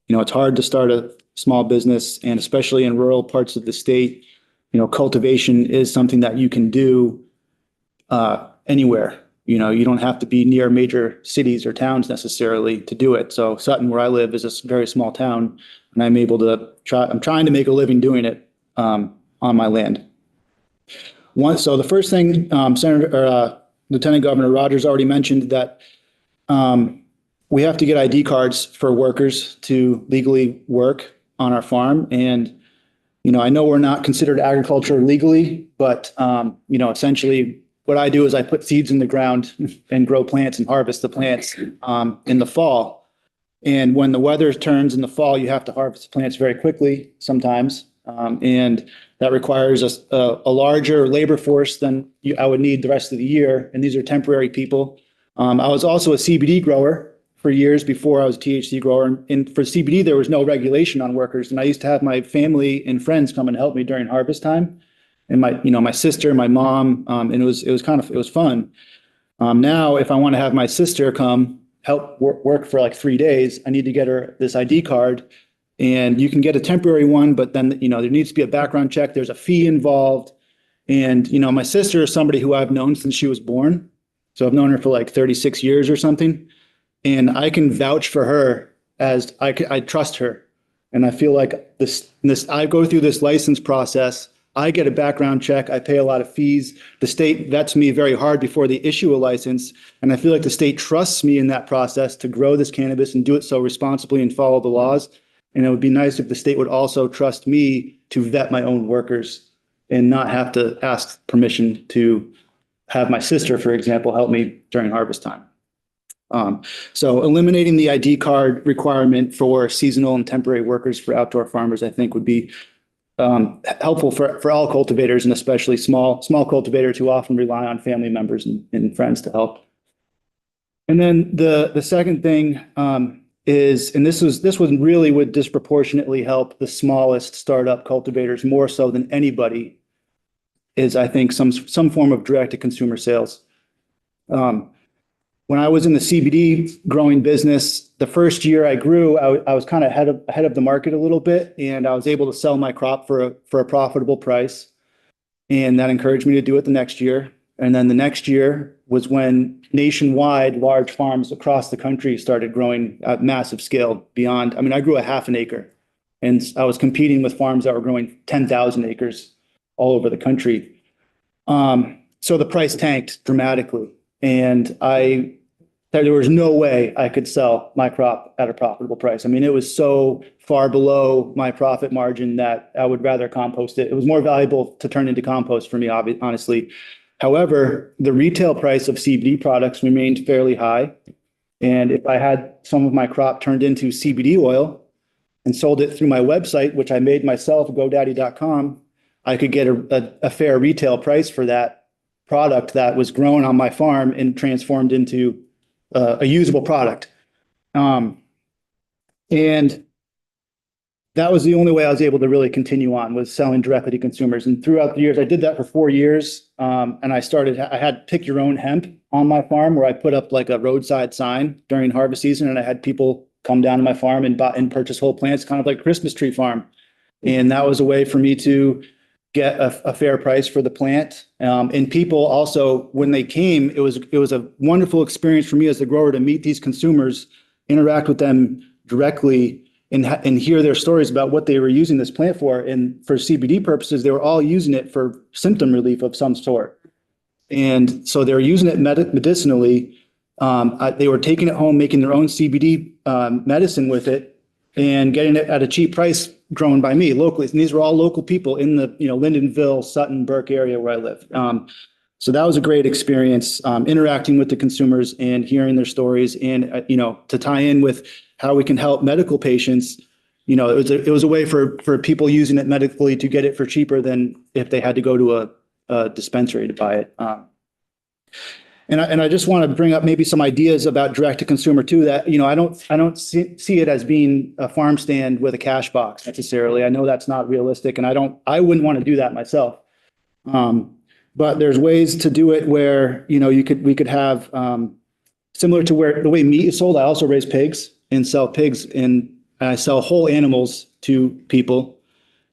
Speaker 6: it's hard to start a small business, and especially in rural parts of the state, cultivation is something that you can do anywhere. You don't have to be near major cities or towns necessarily to do it. So Sutton, where I live, is a very small town, and I'm trying to make a living doing it on my land. So the first thing, Lieutenant Governor Rogers already mentioned that we have to get ID cards for workers to legally work on our farm. And, I know we're not considered agriculture legally, but, essentially what I do is I put seeds in the ground and grow plants and harvest the plants in the fall. And when the weather turns in the fall, you have to harvest the plants very quickly sometimes. And that requires a larger labor force than I would need the rest of the year. And these are temporary people. I was also a CBD grower for years before I was a THC grower. And for CBD, there was no regulation on workers. And I used to have my family and friends come and help me during harvest time. And my sister, my mom, and it was fun. Now, if I want to have my sister come help work for like 3 days, I need to get her this ID card. And you can get a temporary one, but then, there needs to be a background check. There's a fee involved. And, you know, my sister is somebody who I've known since she was born. So I've known her for like 36 years or something. And I can vouch for her as I trust her. And I feel like I go through this license process. I get a background check. I pay a lot of fees. The state vets me very hard before they issue a license. And I feel like the state trusts me in that process to grow this cannabis and do it so responsibly and follow the laws. And it would be nice if the state would also trust me to vet my own workers and not have to ask permission to have my sister, for example, help me during harvest time. So eliminating the ID card requirement for seasonal and temporary workers for outdoor farmers, I think would be helpful for all cultivators, and especially small cultivators who often rely on family members and friends to help. And then the second thing is, and this one really would disproportionately help the smallest startup cultivators more so than anybody, is I think some form of direct to consumer sales. When I was in the CBD growing business, the first year I grew, I was kind of ahead of the market a little bit, and I was able to sell my crop for a profitable price. And that encouraged me to do it the next year. And then the next year was when nationwide large farms across the country started growing at massive scale beyond. I mean, I grew a half an acre, and I was competing with farms that were growing 10,000 acres all over the country. So the price tanked dramatically, and there was no way I could sell my crop at a profitable price. I mean, it was so far below my profit margin that I would rather compost it. It was more valuable to turn into compost for me, honestly. However, the retail price of CBD products remained fairly high. And if I had some of my crop turned into CBD oil and sold it through my website, which I made myself, GoDaddy.com, I could get a fair retail price for that product that was grown on my farm and transformed into a usable product. And that was the only way I was able to really continue on, was selling directly to consumers. And throughout the years, I did that for 4 years. And I had pick your own hemp on my farm, where I put up like a roadside sign during harvest season. And I had people come down to my farm and purchase whole plants, kind of like a Christmas tree farm. And that was a way for me to get a fair price for the plant. And people also, when they came, it was a wonderful experience for me as the grower to meet these consumers, interact with them directly, and hear their stories about what they were using this plant for. And for CBD purposes, they were all using it for symptom relief of some sort. And so they were using it medicinally. They were taking it home, making their own CBD medicine with it, and getting it at a cheap price, grown by me locally. And these were all local people in the, Lindenville, Sutton, Burke area where I live. So that was a great experience, interacting with the consumers and hearing their stories, and, to tie in with how we can help medical patients. It was a way for people using it medically to get it for cheaper than if they had to go to a dispensary to buy it. And I just want to bring up maybe some ideas about direct to consumer too, that, I don't see it as being a farm stand with a cash box necessarily. I know that's not realistic, and I wouldn't want to do that myself. But there's ways to do it where, we could have, similar to the way meat is sold. I also raise pigs and sell pigs, and I sell whole animals to people.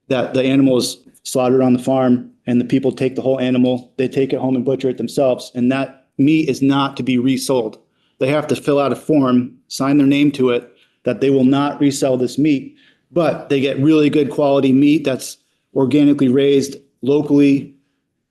Speaker 6: That the animal is slaughtered on the farm, and the people take the whole animal, they take it home and butcher it themselves. And that meat is not to be resold. They have to fill out a form, sign their name to it, that they will not resell this meat, but they get really good quality meat that's organically raised locally.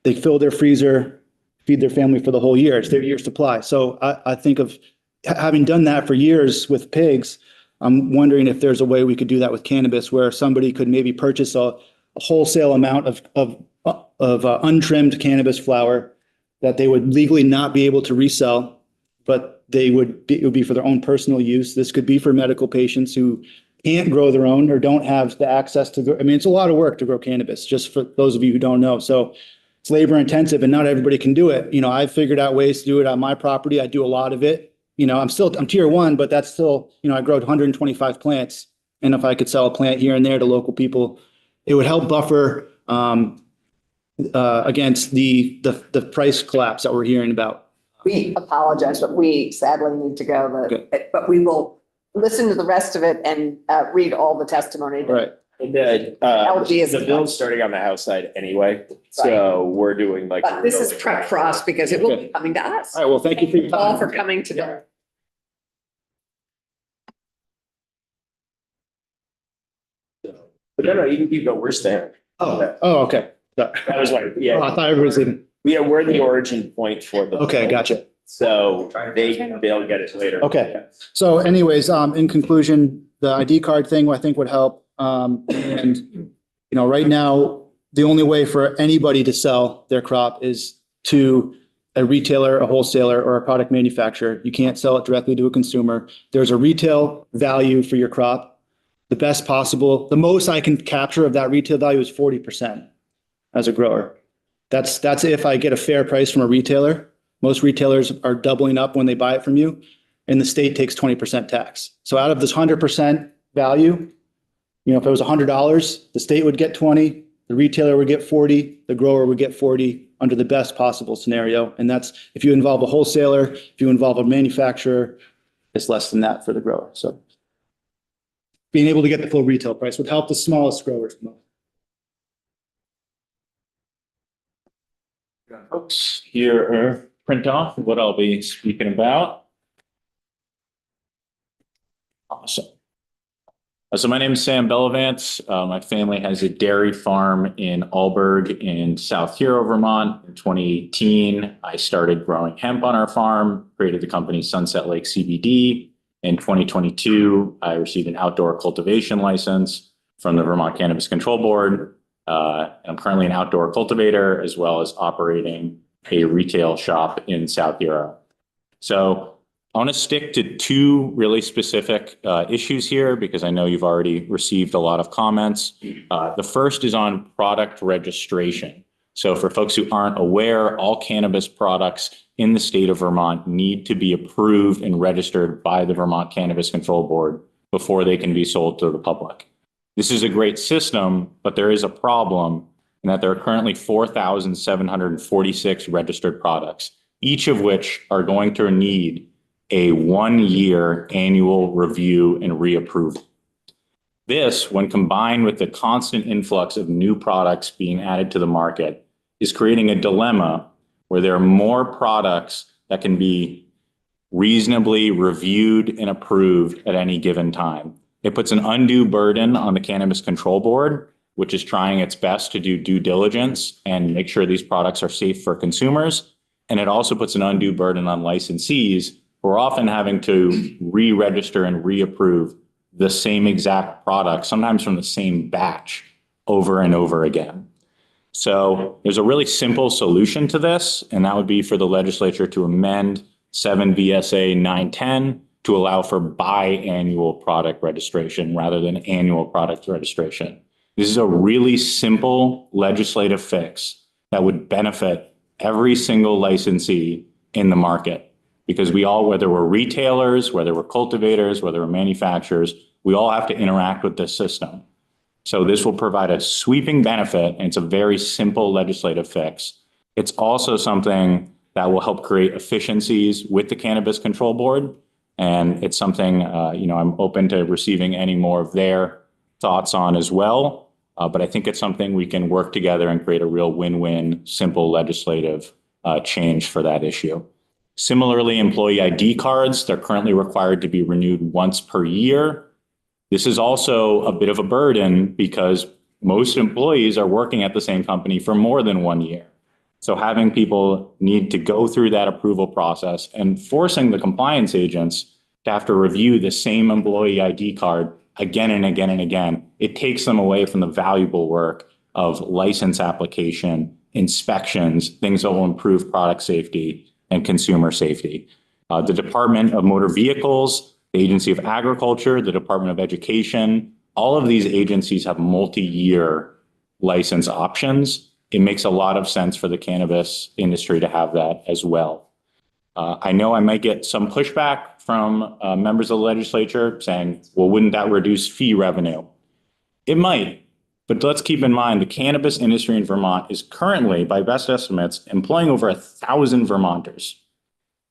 Speaker 6: They fill their freezer, feed their family for the whole year. It's their year's supply. So I think of having done that for years with pigs, I'm wondering if there's a way we could do that with cannabis, where somebody could maybe purchase a wholesale amount of untrimmed cannabis flower that they would legally not be able to resell, but it would be for their own personal use. This could be for medical patients who can't grow their own or don't have the access to. It's a lot of work to grow cannabis, just for those of you who don't know. So it's labor intensive, and not everybody can do it. I've figured out ways to do it on my property. I do a lot of it. I'm tier 1, but that's still, I grow 125 plants. And if I could sell a plant here and there to local people, it would help buffer against the price collapse that we're hearing about.
Speaker 3: We apologize, but we sadly need to go. But we will listen to the rest of it and read all the testimony.
Speaker 6: Right.
Speaker 3: LG is-
Speaker 11: The bill's starting on the House side anyway, so we're doing like.
Speaker 3: But this is prep for us because it will be coming to us.
Speaker 6: All right, well, thank you for your
Speaker 3: All
Speaker 6: time.
Speaker 3: for coming today.
Speaker 11: But no, you can keep going, we're staying.
Speaker 6: Oh, okay. Sorry.
Speaker 11: That was like,
Speaker 6: Oh, I
Speaker 11: yeah,
Speaker 6: thought everybody was in.
Speaker 11: we're the origin point for the.
Speaker 6: Okay, gotcha.
Speaker 11: So they'll get it later.
Speaker 6: Okay. So anyways, in conclusion, the ID card thing I think would help. And, you know, right now, the only way for anybody to sell their crop is to a retailer, a wholesaler, or a product manufacturer. You can't sell it directly to a consumer. There's a retail value for your crop. The best possible, the most I can capture of that retail value is 40% as a grower. That's if I get a fair price from a retailer. Most retailers are doubling up when they buy it from you, and the state takes 20% tax. So out of this 100% value, you know, if it was $100, the state would get 20, the retailer would get 40, the grower would get 40 under the best possible scenario. And that's if you involve a wholesaler, if you involve a manufacturer, it's less than that for the grower. So being able to get the full retail price would help the smallest growers the most.
Speaker 10: Folks, here are print off what I'll be speaking about. Awesome. So my name is Sam Bellavance. My family has a dairy farm in Alburgh in South Hero, Vermont. In 2018, I started growing hemp on our farm, created the company Sunset Lake CBD. In 2022, I received an outdoor cultivation license from the Vermont Cannabis Control Board. I'm currently an outdoor cultivator as well as operating a retail shop in South Hero. So I want to stick to two really specific issues here because I know you've already received a lot of comments. The first is on product registration. So for folks who aren't aware, all cannabis products in the state of Vermont need to be approved and registered by the Vermont Cannabis Control Board before they can be sold to the public. This is a great system, but there is a problem in that there are currently 4,746 registered products, each of which are going to need a 1-year annual review and reapproval. This, when combined with the constant influx of new products being added to the market, is creating a dilemma where there are more products that can be reasonably reviewed and approved at any given time. It puts an undue burden on the Cannabis Control Board, which is trying its best to do due diligence and make sure these products are safe for consumers. And it also puts an undue burden on licensees who are often having to re-register and reapprove the same exact product, sometimes from the same batch, over and over again. So there's a really simple solution to this, and that would be for the legislature to amend 7 VSA 910 to allow for biannual product registration rather than annual product registration. This is a really simple legislative fix that would benefit every single licensee in the market because we all, whether we're retailers, whether we're cultivators, whether we're manufacturers, we all have to interact with this system. So this will provide a sweeping benefit, and it's a very simple legislative fix. It's also something that will help create efficiencies with the Cannabis Control Board. And it's something, I'm open to receiving any more of their thoughts on as well. But I think it's something we can work together and create a real win-win, simple legislative change for that issue. Similarly, employee ID cards, they're currently required to be renewed once per year. This is also a bit of a burden because most employees are working at the same company for more than 1 year. So having people need to go through that approval process and forcing the compliance agents to have to review the same employee ID card again and again and again, it takes them away from the valuable work of license application, inspections, things that will improve product safety and consumer safety. The Department of Motor Vehicles, the Agency of Agriculture, the Department of Education, all of these agencies have multi-year license options. It makes a lot of sense for the cannabis industry to have that as well. I know I might get some pushback from members of the legislature saying, well, wouldn't that reduce fee revenue? It might, but let's keep in mind the cannabis industry in Vermont is currently, by best estimates, employing over 1,000 Vermonters.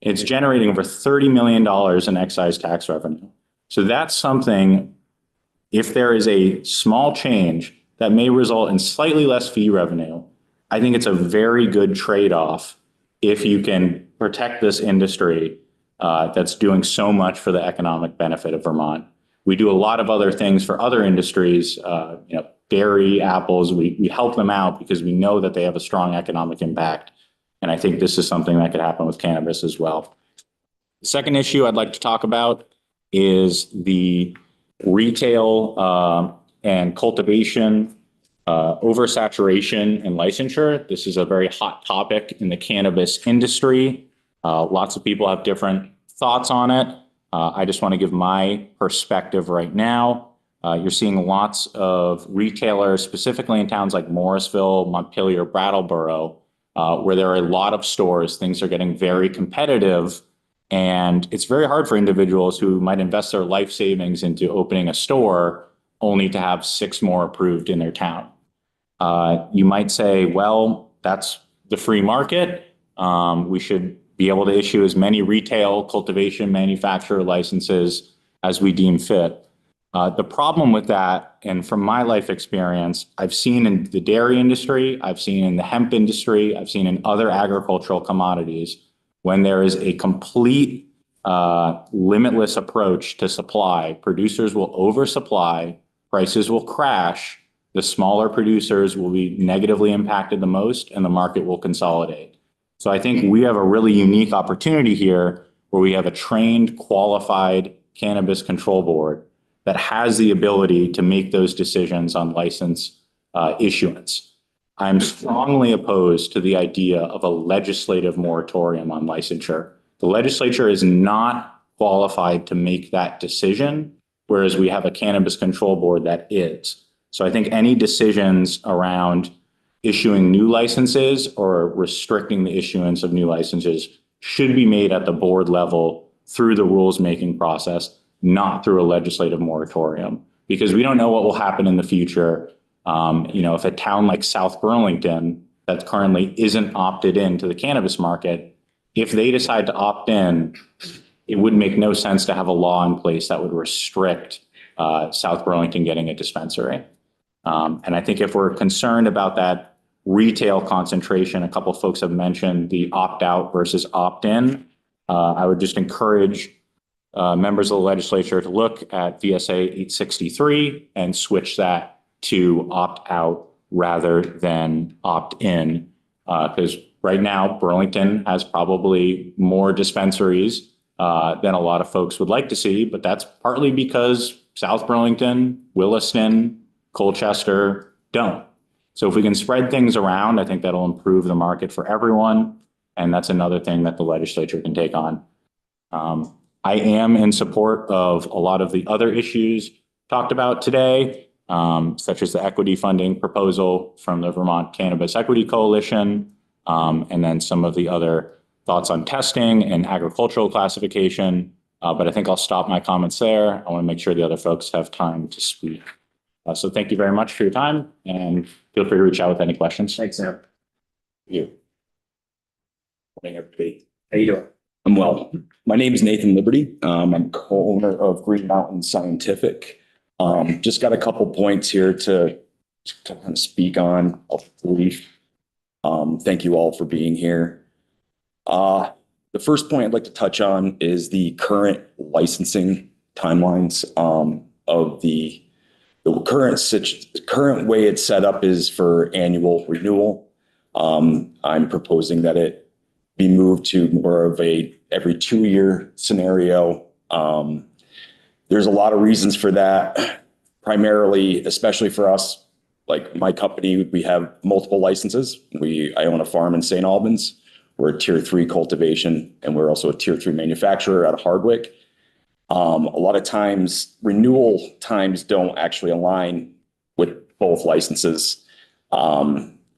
Speaker 10: It's generating over $30 million in excise tax revenue. So that's something if there is a small change that may result in slightly less fee revenue, I think it's a very good trade-off if you can protect this industry that's doing so much for the economic benefit of Vermont. We do a lot of other things for other industries, dairy, apples. We help them out because we know that they have a strong economic impact. And I think this is something that could happen with cannabis as well. The second issue I'd like to talk about is the retail and cultivation oversaturation and licensure. This is a very hot topic in the cannabis industry. Lots of people have different thoughts on it. I just want to give my perspective right now. You're seeing lots of retailers, specifically in towns like Morrisville, Montpelier, Brattleboro, where there are a lot of stores. Things are getting very competitive. And it's very hard for individuals who might invest their life savings into opening a store only to have 6 more approved in their town. You might say, well, that's the free market. We should be able to issue as many retail, cultivation, manufacturer licenses as we deem fit. The problem with that, and from my life experience, I've seen in the dairy industry, I've seen in the hemp industry, I've seen in other agricultural commodities, when there is a complete limitless approach to supply, producers will oversupply, prices will crash, the smaller producers will be negatively impacted the most, and the market will consolidate. So I think we have a really unique opportunity here where we have a trained, qualified cannabis control board that has the ability to make those decisions on license issuance. I'm strongly opposed to the idea of a legislative moratorium on licensure. The legislature is not qualified to make that decision, whereas we have a cannabis control board that is. So I think any decisions around issuing new licenses or restricting the issuance of new licenses should be made at the board level through the rules making process, not through a legislative moratorium, because we don't know what will happen in the future. If a town like South Burlington that currently isn't opted into the cannabis market, if they decide to opt in, it would make no sense to have a law in place that would restrict South Burlington getting a dispensary. And I think if we're concerned about that retail concentration, a couple of folks have mentioned the opt-out versus opt-in. I would just encourage members of the legislature to look at VSA 863 and switch that to opt-out rather than opt-in. Because right now, Burlington has probably more dispensaries than a lot of folks would like to see, but that's partly because South Burlington, Williston, Colchester don't. So if we can spread things around, I think that'll improve the market for everyone. And that's another thing that the legislature can take on. I am in support of a lot of the other issues talked about today, such as the equity funding proposal from the Vermont Cannabis Equity Coalition, and then some of the other thoughts on testing and agricultural classification. But I think I'll stop my comments there. I want to make sure the other folks have time to speak. So thank you very much for your time, and feel free to reach out with any questions.
Speaker 11: Thanks, Sam.
Speaker 10: You. Morning, everybody.
Speaker 11: How you doing?
Speaker 15: I'm well. My name is Nathan Liberty. I'm co-owner of Green Mountain Scientific. Just got a couple points here to kind of speak on. Thank you all for being here. The first point I'd like to touch on is the current licensing timelines of the current way it's set up is for annual renewal. I'm proposing that it be moved to more of a every 2-year scenario. There's a lot of reasons for that, primarily, especially for us, like my company, we have multiple licenses. I own a farm in St. Albans. We're a tier 3 cultivation, and we're also a tier 3 manufacturer out of Hardwick. A lot of times renewal times don't actually align with both licenses.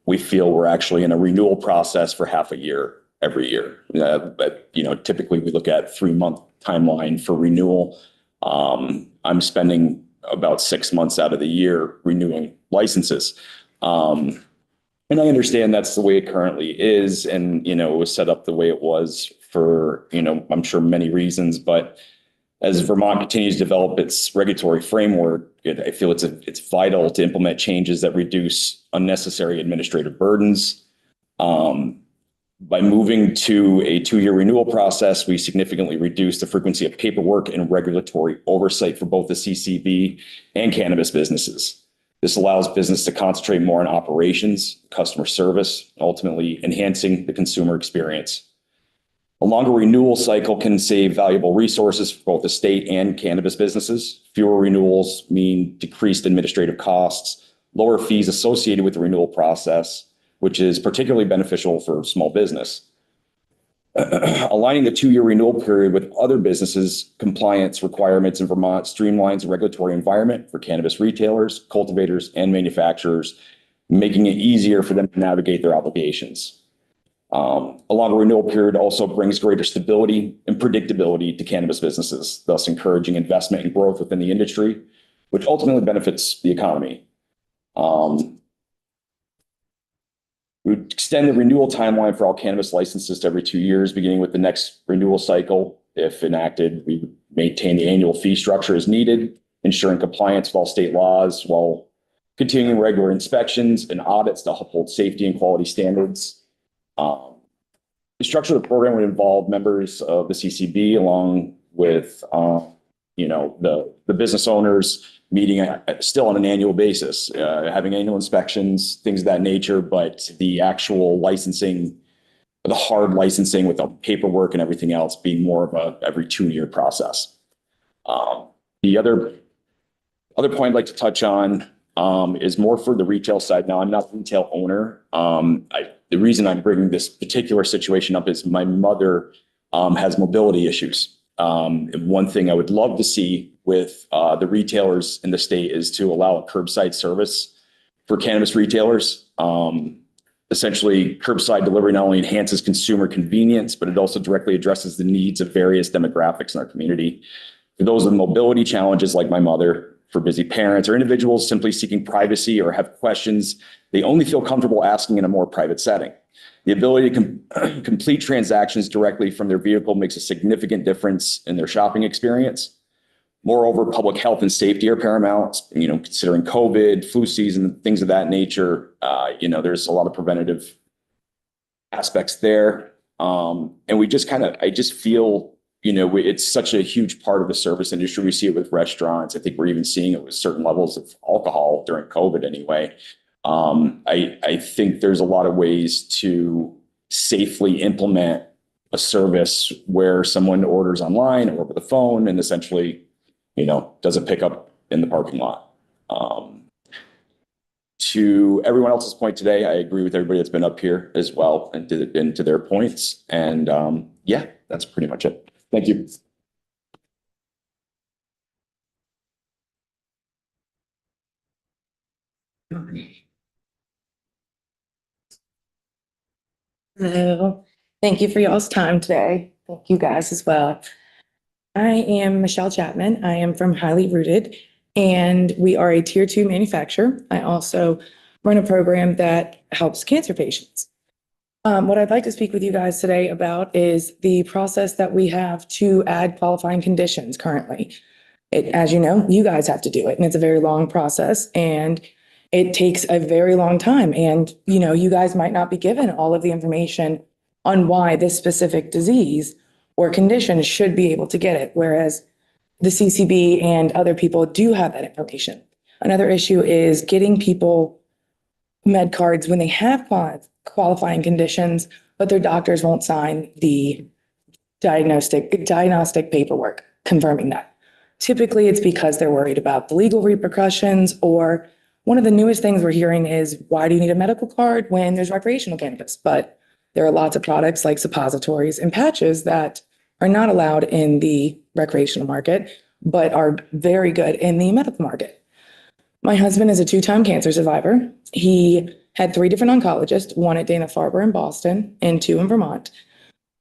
Speaker 15: We feel we're actually in a renewal process for half a year every year. But typically we look at 3-month timeline for renewal. I'm spending about 6 months out of the year renewing licenses. And I understand that's the way it currently is. And, it was set up the way it was for, I'm sure many reasons, but As Vermont continues to develop its regulatory framework, I feel it's vital to implement changes that reduce unnecessary administrative burdens. By moving to a 2-year renewal process, we significantly reduce the frequency of paperwork and regulatory oversight for both the CCB and cannabis businesses. This allows business to concentrate more on operations, customer service, ultimately enhancing the consumer experience. A longer renewal cycle can save valuable resources for both the state and cannabis businesses. Fewer renewals mean decreased administrative costs, lower fees associated with the renewal process, which is particularly beneficial for small business. Aligning the 2-year renewal period with other businesses' compliance requirements in Vermont streamlines the regulatory environment for cannabis retailers, cultivators, and manufacturers, making it easier for them to navigate their obligations. A longer renewal period also brings greater stability and predictability to cannabis businesses, thus encouraging investment and growth within the industry, which ultimately benefits the economy. We would extend the renewal timeline for all cannabis licenses to every 2 years, beginning with the next renewal cycle. If enacted, we would maintain the annual fee structure as needed, ensuring compliance with all state laws while continuing regular inspections and audits to uphold safety and quality standards. The structure of the program would involve members of the CCB along with the business owners meeting still on an annual basis, having annual inspections, things of that nature, but the actual licensing, the hard licensing with the paperwork and everything else being more of a every 2-year process. The other point I'd like to touch on is more for the retail side. Now, I'm not a retail owner. The reason I'm bringing this particular situation up is my mother has mobility issues. One thing I would love to see with the retailers in the state is to allow a curbside service for cannabis retailers. Essentially, curbside delivery not only enhances consumer convenience, but it also directly addresses the needs of various demographics in our community. For those with mobility challenges like my mother, for busy parents or individuals simply seeking privacy or have questions they only feel comfortable asking in a more private setting. The ability to complete transactions directly from their vehicle makes a significant difference in their shopping experience. Moreover, public health and safety are paramount, considering COVID, flu season, things of that nature. There's a lot of preventative aspects there. And I just feel, it's such a huge part of the service industry. We see it with restaurants. I think we're even seeing it with certain levels of alcohol during COVID anyway. I think there's a lot of ways to safely implement a service where someone orders online or over the phone and essentially, does a pickup in the parking lot. To everyone else's point today, I agree with everybody that's been up here as well and to their points. And that's pretty much it. Thank you.
Speaker 16: Hello. Thank you for y'all's time today. Thank you guys as well. I am Michelle Chapman. I am from Highly Rooted, and we are a tier 2 manufacturer. I also run a program that helps cancer patients. What I'd like to speak with you guys today about is the process that we have to add qualifying conditions currently. As you know, you guys have to do it, and it's a very long process, and it takes a very long time. And, you guys might not be given all of the information on why this specific disease or condition should be able to get it, whereas the CCB and other people do have that information. Another issue is getting people med cards when they have qualifying conditions, but their doctors won't sign the diagnostic paperwork confirming that. Typically, it's because they're worried about the legal repercussions, or one of the newest things we're hearing is, why do you need a medical card when there's recreational cannabis? But there are lots of products like suppositories and patches that are not allowed in the recreational market, but are very good in the medical market. My husband is a 2-time cancer survivor. He had 3 different oncologists, 1 at Dana-Farber in Boston and 2 in Vermont.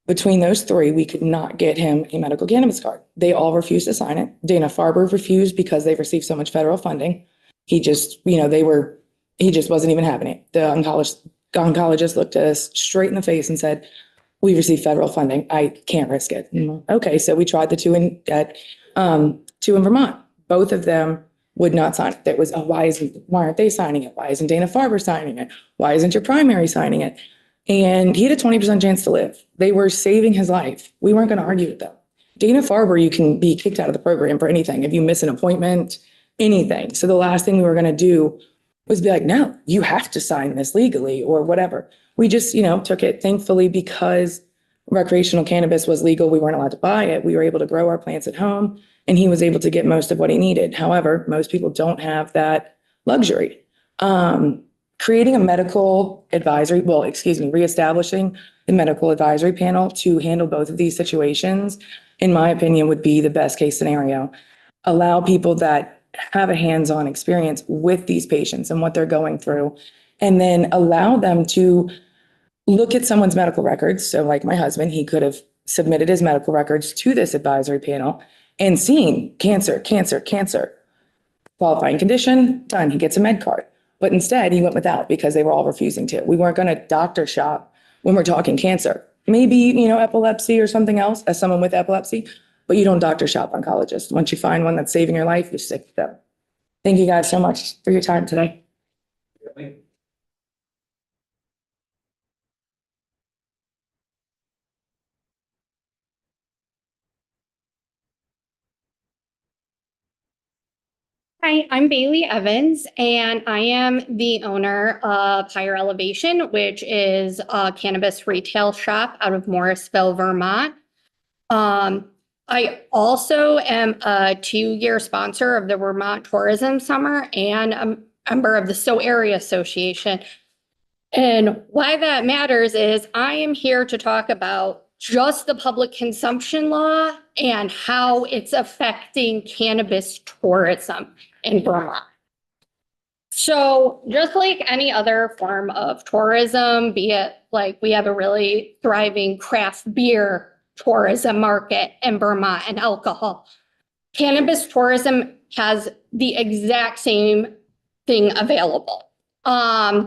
Speaker 16: Between those 3, we could not get him a medical cannabis card. They all refused to sign it. Dana-Farber refused because they received so much federal funding. He just, he just wasn't even having it. The oncologist looked at us straight in the face and said, We receive federal funding. I can't risk it. Okay, so we tried the two in Vermont. Both of them would not sign it. That was, oh, why aren't they signing it? Why isn't Dana-Farber signing it? Why isn't your primary signing it? And he had a 20% chance to live. They were saving his life. We weren't going to argue with them. Dana-Farber, you can be kicked out of the program for anything. If you miss an appointment, anything. So the last thing we were going to do was be like, no, you have to sign this legally or whatever. We just, took it, thankfully, because recreational cannabis was legal. We weren't allowed to buy it. We were able to grow our plants at home, and he was able to get most of what he needed. However, most people don't have that luxury. Creating a medical advisory, reestablishing the medical advisory panel to handle both of these situations, in my opinion, would be the best case scenario. Allow people that have a hands-on experience with these patients and what they're going through, and then allow them to look at someone's medical records. So like my husband, he could have submitted his medical records to this advisory panel and seen cancer, qualifying condition, done, he gets a med card. But instead he went without because they were all refusing to. We weren't going to doctor shop when we're talking cancer. Maybe, epilepsy or something else as someone with epilepsy, but you don't doctor shop oncologists. Once you find one that's saving your life, you stick with them. Thank you guys so much for your time today.
Speaker 17: Hi, I'm Bailey Evans, and I am the owner of Higher Elevation, which is a cannabis retail shop out of Morrisville, Vermont. I also am a 2-year sponsor of the Vermont Tourism Summer and a member of the So Area Association. And why that matters is I am here to talk about just the public consumption law and how it's affecting cannabis tourism in Vermont. So just like any other form of tourism, be it like we have a really thriving craft beer tourism market in Vermont and alcohol, cannabis tourism has the exact same thing available.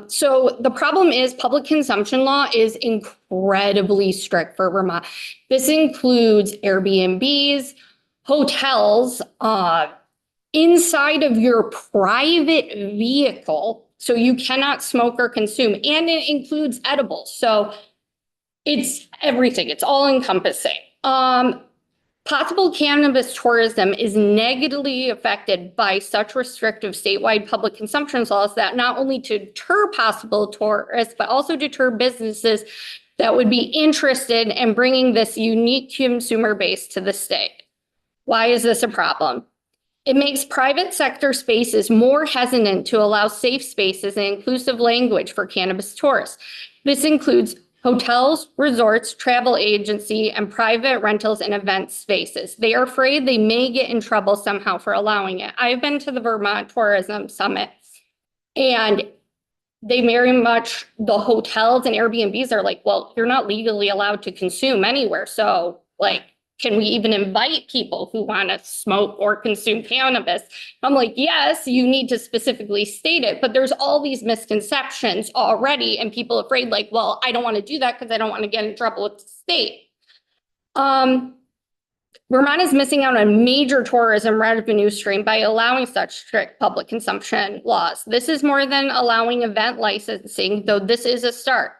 Speaker 17: So the problem is public consumption law is incredibly strict for Vermont. This includes Airbnbs, hotels, inside of your private vehicle. So you cannot smoke or consume, and it includes edibles. So it's everything. It's all encompassing. Possible cannabis tourism is negatively affected by such restrictive statewide public consumption laws that not only deter possible tourists, but also deter businesses that would be interested in bringing this unique consumer base to the state. Why is this a problem? It makes private sector spaces more hesitant to allow safe spaces and inclusive language for cannabis tourists. This includes hotels, resorts, travel agency, and private rentals and event spaces. They are afraid they may get in trouble somehow for allowing it. I've been to the Vermont Tourism Summit, and they very much, the hotels and Airbnbs are like, well, you're not legally allowed to consume anywhere. So like, can we even invite people who want to smoke or consume cannabis? I'm like, yes, you need to specifically state it, but there's all these misconceptions already and people afraid like, well, I don't want to do that because I don't want to get in trouble with the state. Vermont is missing out on a major tourism revenue stream by allowing such strict public consumption laws. This is more than allowing event licensing, though this is a start.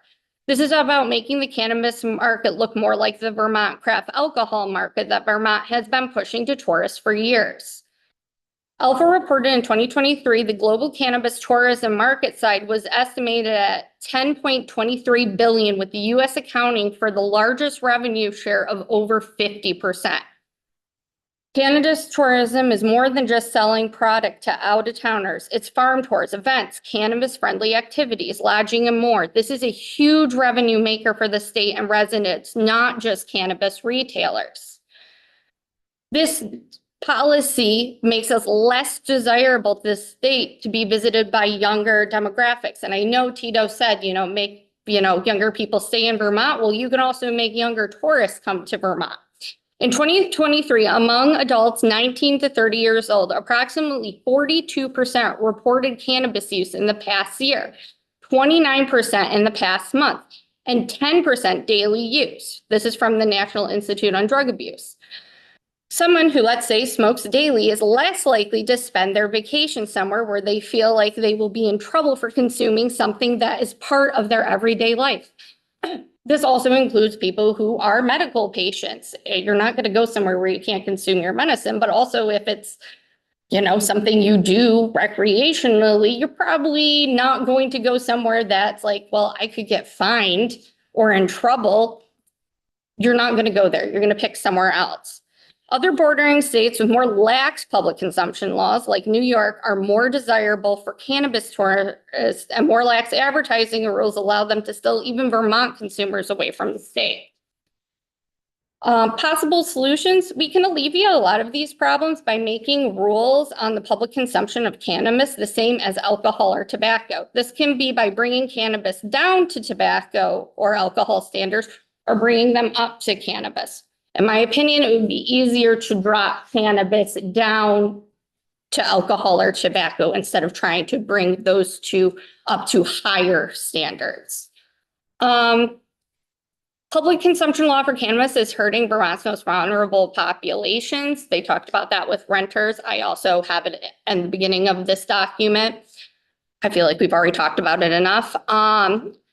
Speaker 17: This is about making the cannabis market look more like the Vermont craft alcohol market that Vermont has been pushing to tourists for years. Alpha reported in 2023, the global cannabis tourism market side was estimated at $10.23 billion, with the US accounting for the largest revenue share of over 50%. Cannabis tourism is more than just selling product to out-of-towners. It's farm tours, events, cannabis-friendly activities, lodging, and more. This is a huge revenue maker for the state and residents, not just cannabis retailers. This policy makes us less desirable to the state to be visited by younger demographics. And I know Tito said, make younger people stay in Vermont. Well, you can also make younger tourists come to Vermont. In 2023, among adults 19 to 30 years old, approximately 42% reported cannabis use in the past year, 29% in the past month. and 10% daily use. This is from the National Institute on Drug Abuse. Someone who, let's say, smokes daily is less likely to spend their vacation somewhere where they feel like they will be in trouble for consuming something that is part of their everyday life. This also includes people who are medical patients. You're not going to go somewhere where you can't consume your medicine, but also if it's, something you do recreationally, you're probably not going to go somewhere that's like, well, I could get fined or in trouble. You're not going to go there. You're going to pick somewhere else. Other bordering states with more lax public consumption laws, like New York, are more desirable for cannabis tourists, and more lax advertising rules allow them to still even Vermont consumers away from the state. Possible solutions, we can alleviate a lot of these problems by making rules on the public consumption of cannabis the same as alcohol or tobacco. This can be by bringing cannabis down to tobacco or alcohol standards, or bringing them up to cannabis. In my opinion, it would be easier to drop cannabis down to alcohol or tobacco instead of trying to bring those two up to higher standards. Public consumption law for cannabis is hurting Vermont's most vulnerable populations. They talked about that with renters. I also have it in the beginning of this document. I feel like we've already talked about it enough.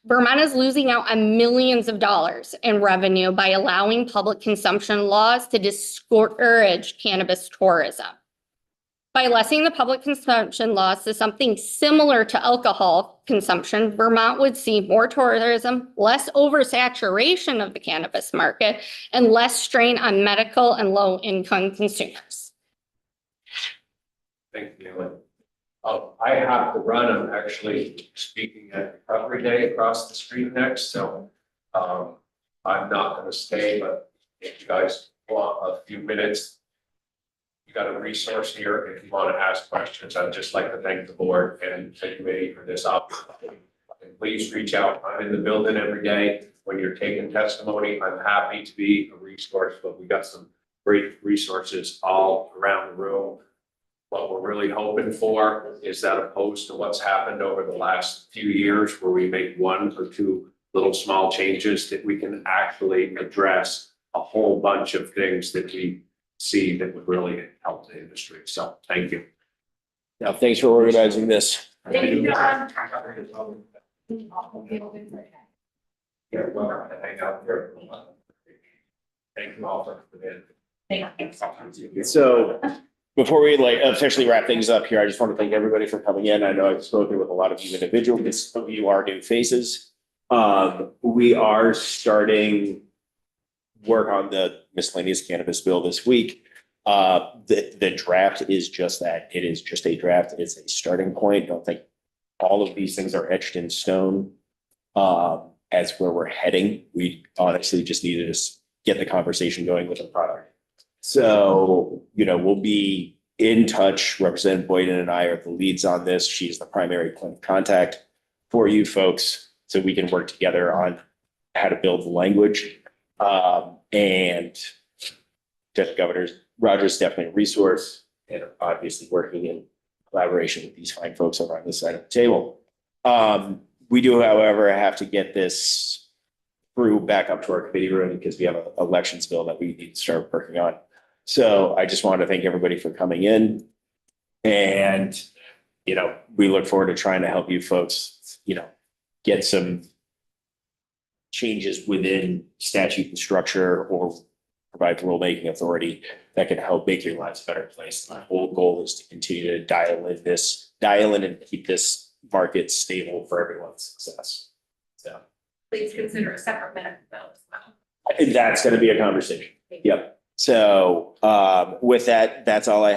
Speaker 17: Vermont is losing out on millions of dollars in revenue by allowing public consumption laws to discourage cannabis tourism. By lessening the public consumption laws to something similar to alcohol consumption, Vermont would see more tourism, less oversaturation of the cannabis market, and less strain on medical and low-income consumers.
Speaker 1: Thank you. I have to run. I'm actually speaking at Recovery Day across the street next, so I'm not going to stay, but if you guys want a few minutes, you got a resource here if you want to ask questions. I'd just like to thank the board and the committee for this opportunity. And please reach out. I'm in the building every day. When you're taking testimony, I'm happy to be a resource, but we got some great resources all around the room. What we're really hoping for is that opposed to what's happened over the last few years where we make one or two little small changes, that we can actually address a whole bunch of things that we see that would really help the industry. So thank you.
Speaker 11: Now, thanks for organizing this.
Speaker 1: Thank you, John. Yeah, well, I hang out there. Thank you all for being.
Speaker 11: So before we officially wrap things up here, I just want to thank everybody for coming in. I know I've spoken with a lot of you individually. Some of you are new faces. We are starting work on the miscellaneous cannabis bill this week. The draft is just that. It is just a draft. It's a starting point. Don't think all of these things are etched in stone as where we're heading. We honestly just needed to get the conversation going with the product. So, we'll be in touch. Representative Boyden and I are the leads on this. She's the primary point of contact for you folks, so we can work together on how to build the language. And Jeff Governor Rogers is definitely a resource, and obviously working in collaboration with these fine folks over on this side of the table. We do, however, have to get this through back up to our committee room because we have an elections bill that we need to start working on. So I just want to thank everybody for coming in, and, we look forward to trying to help you folks, get some changes within statute and structure or provide rulemaking authority that can help make your lives a better place. My whole goal is to continue to dial in and keep this market stable for everyone's success. So
Speaker 12: Please consider a separate medical bill as well.
Speaker 11: that's going to be a conversation. Yep. So with that, that's all I have.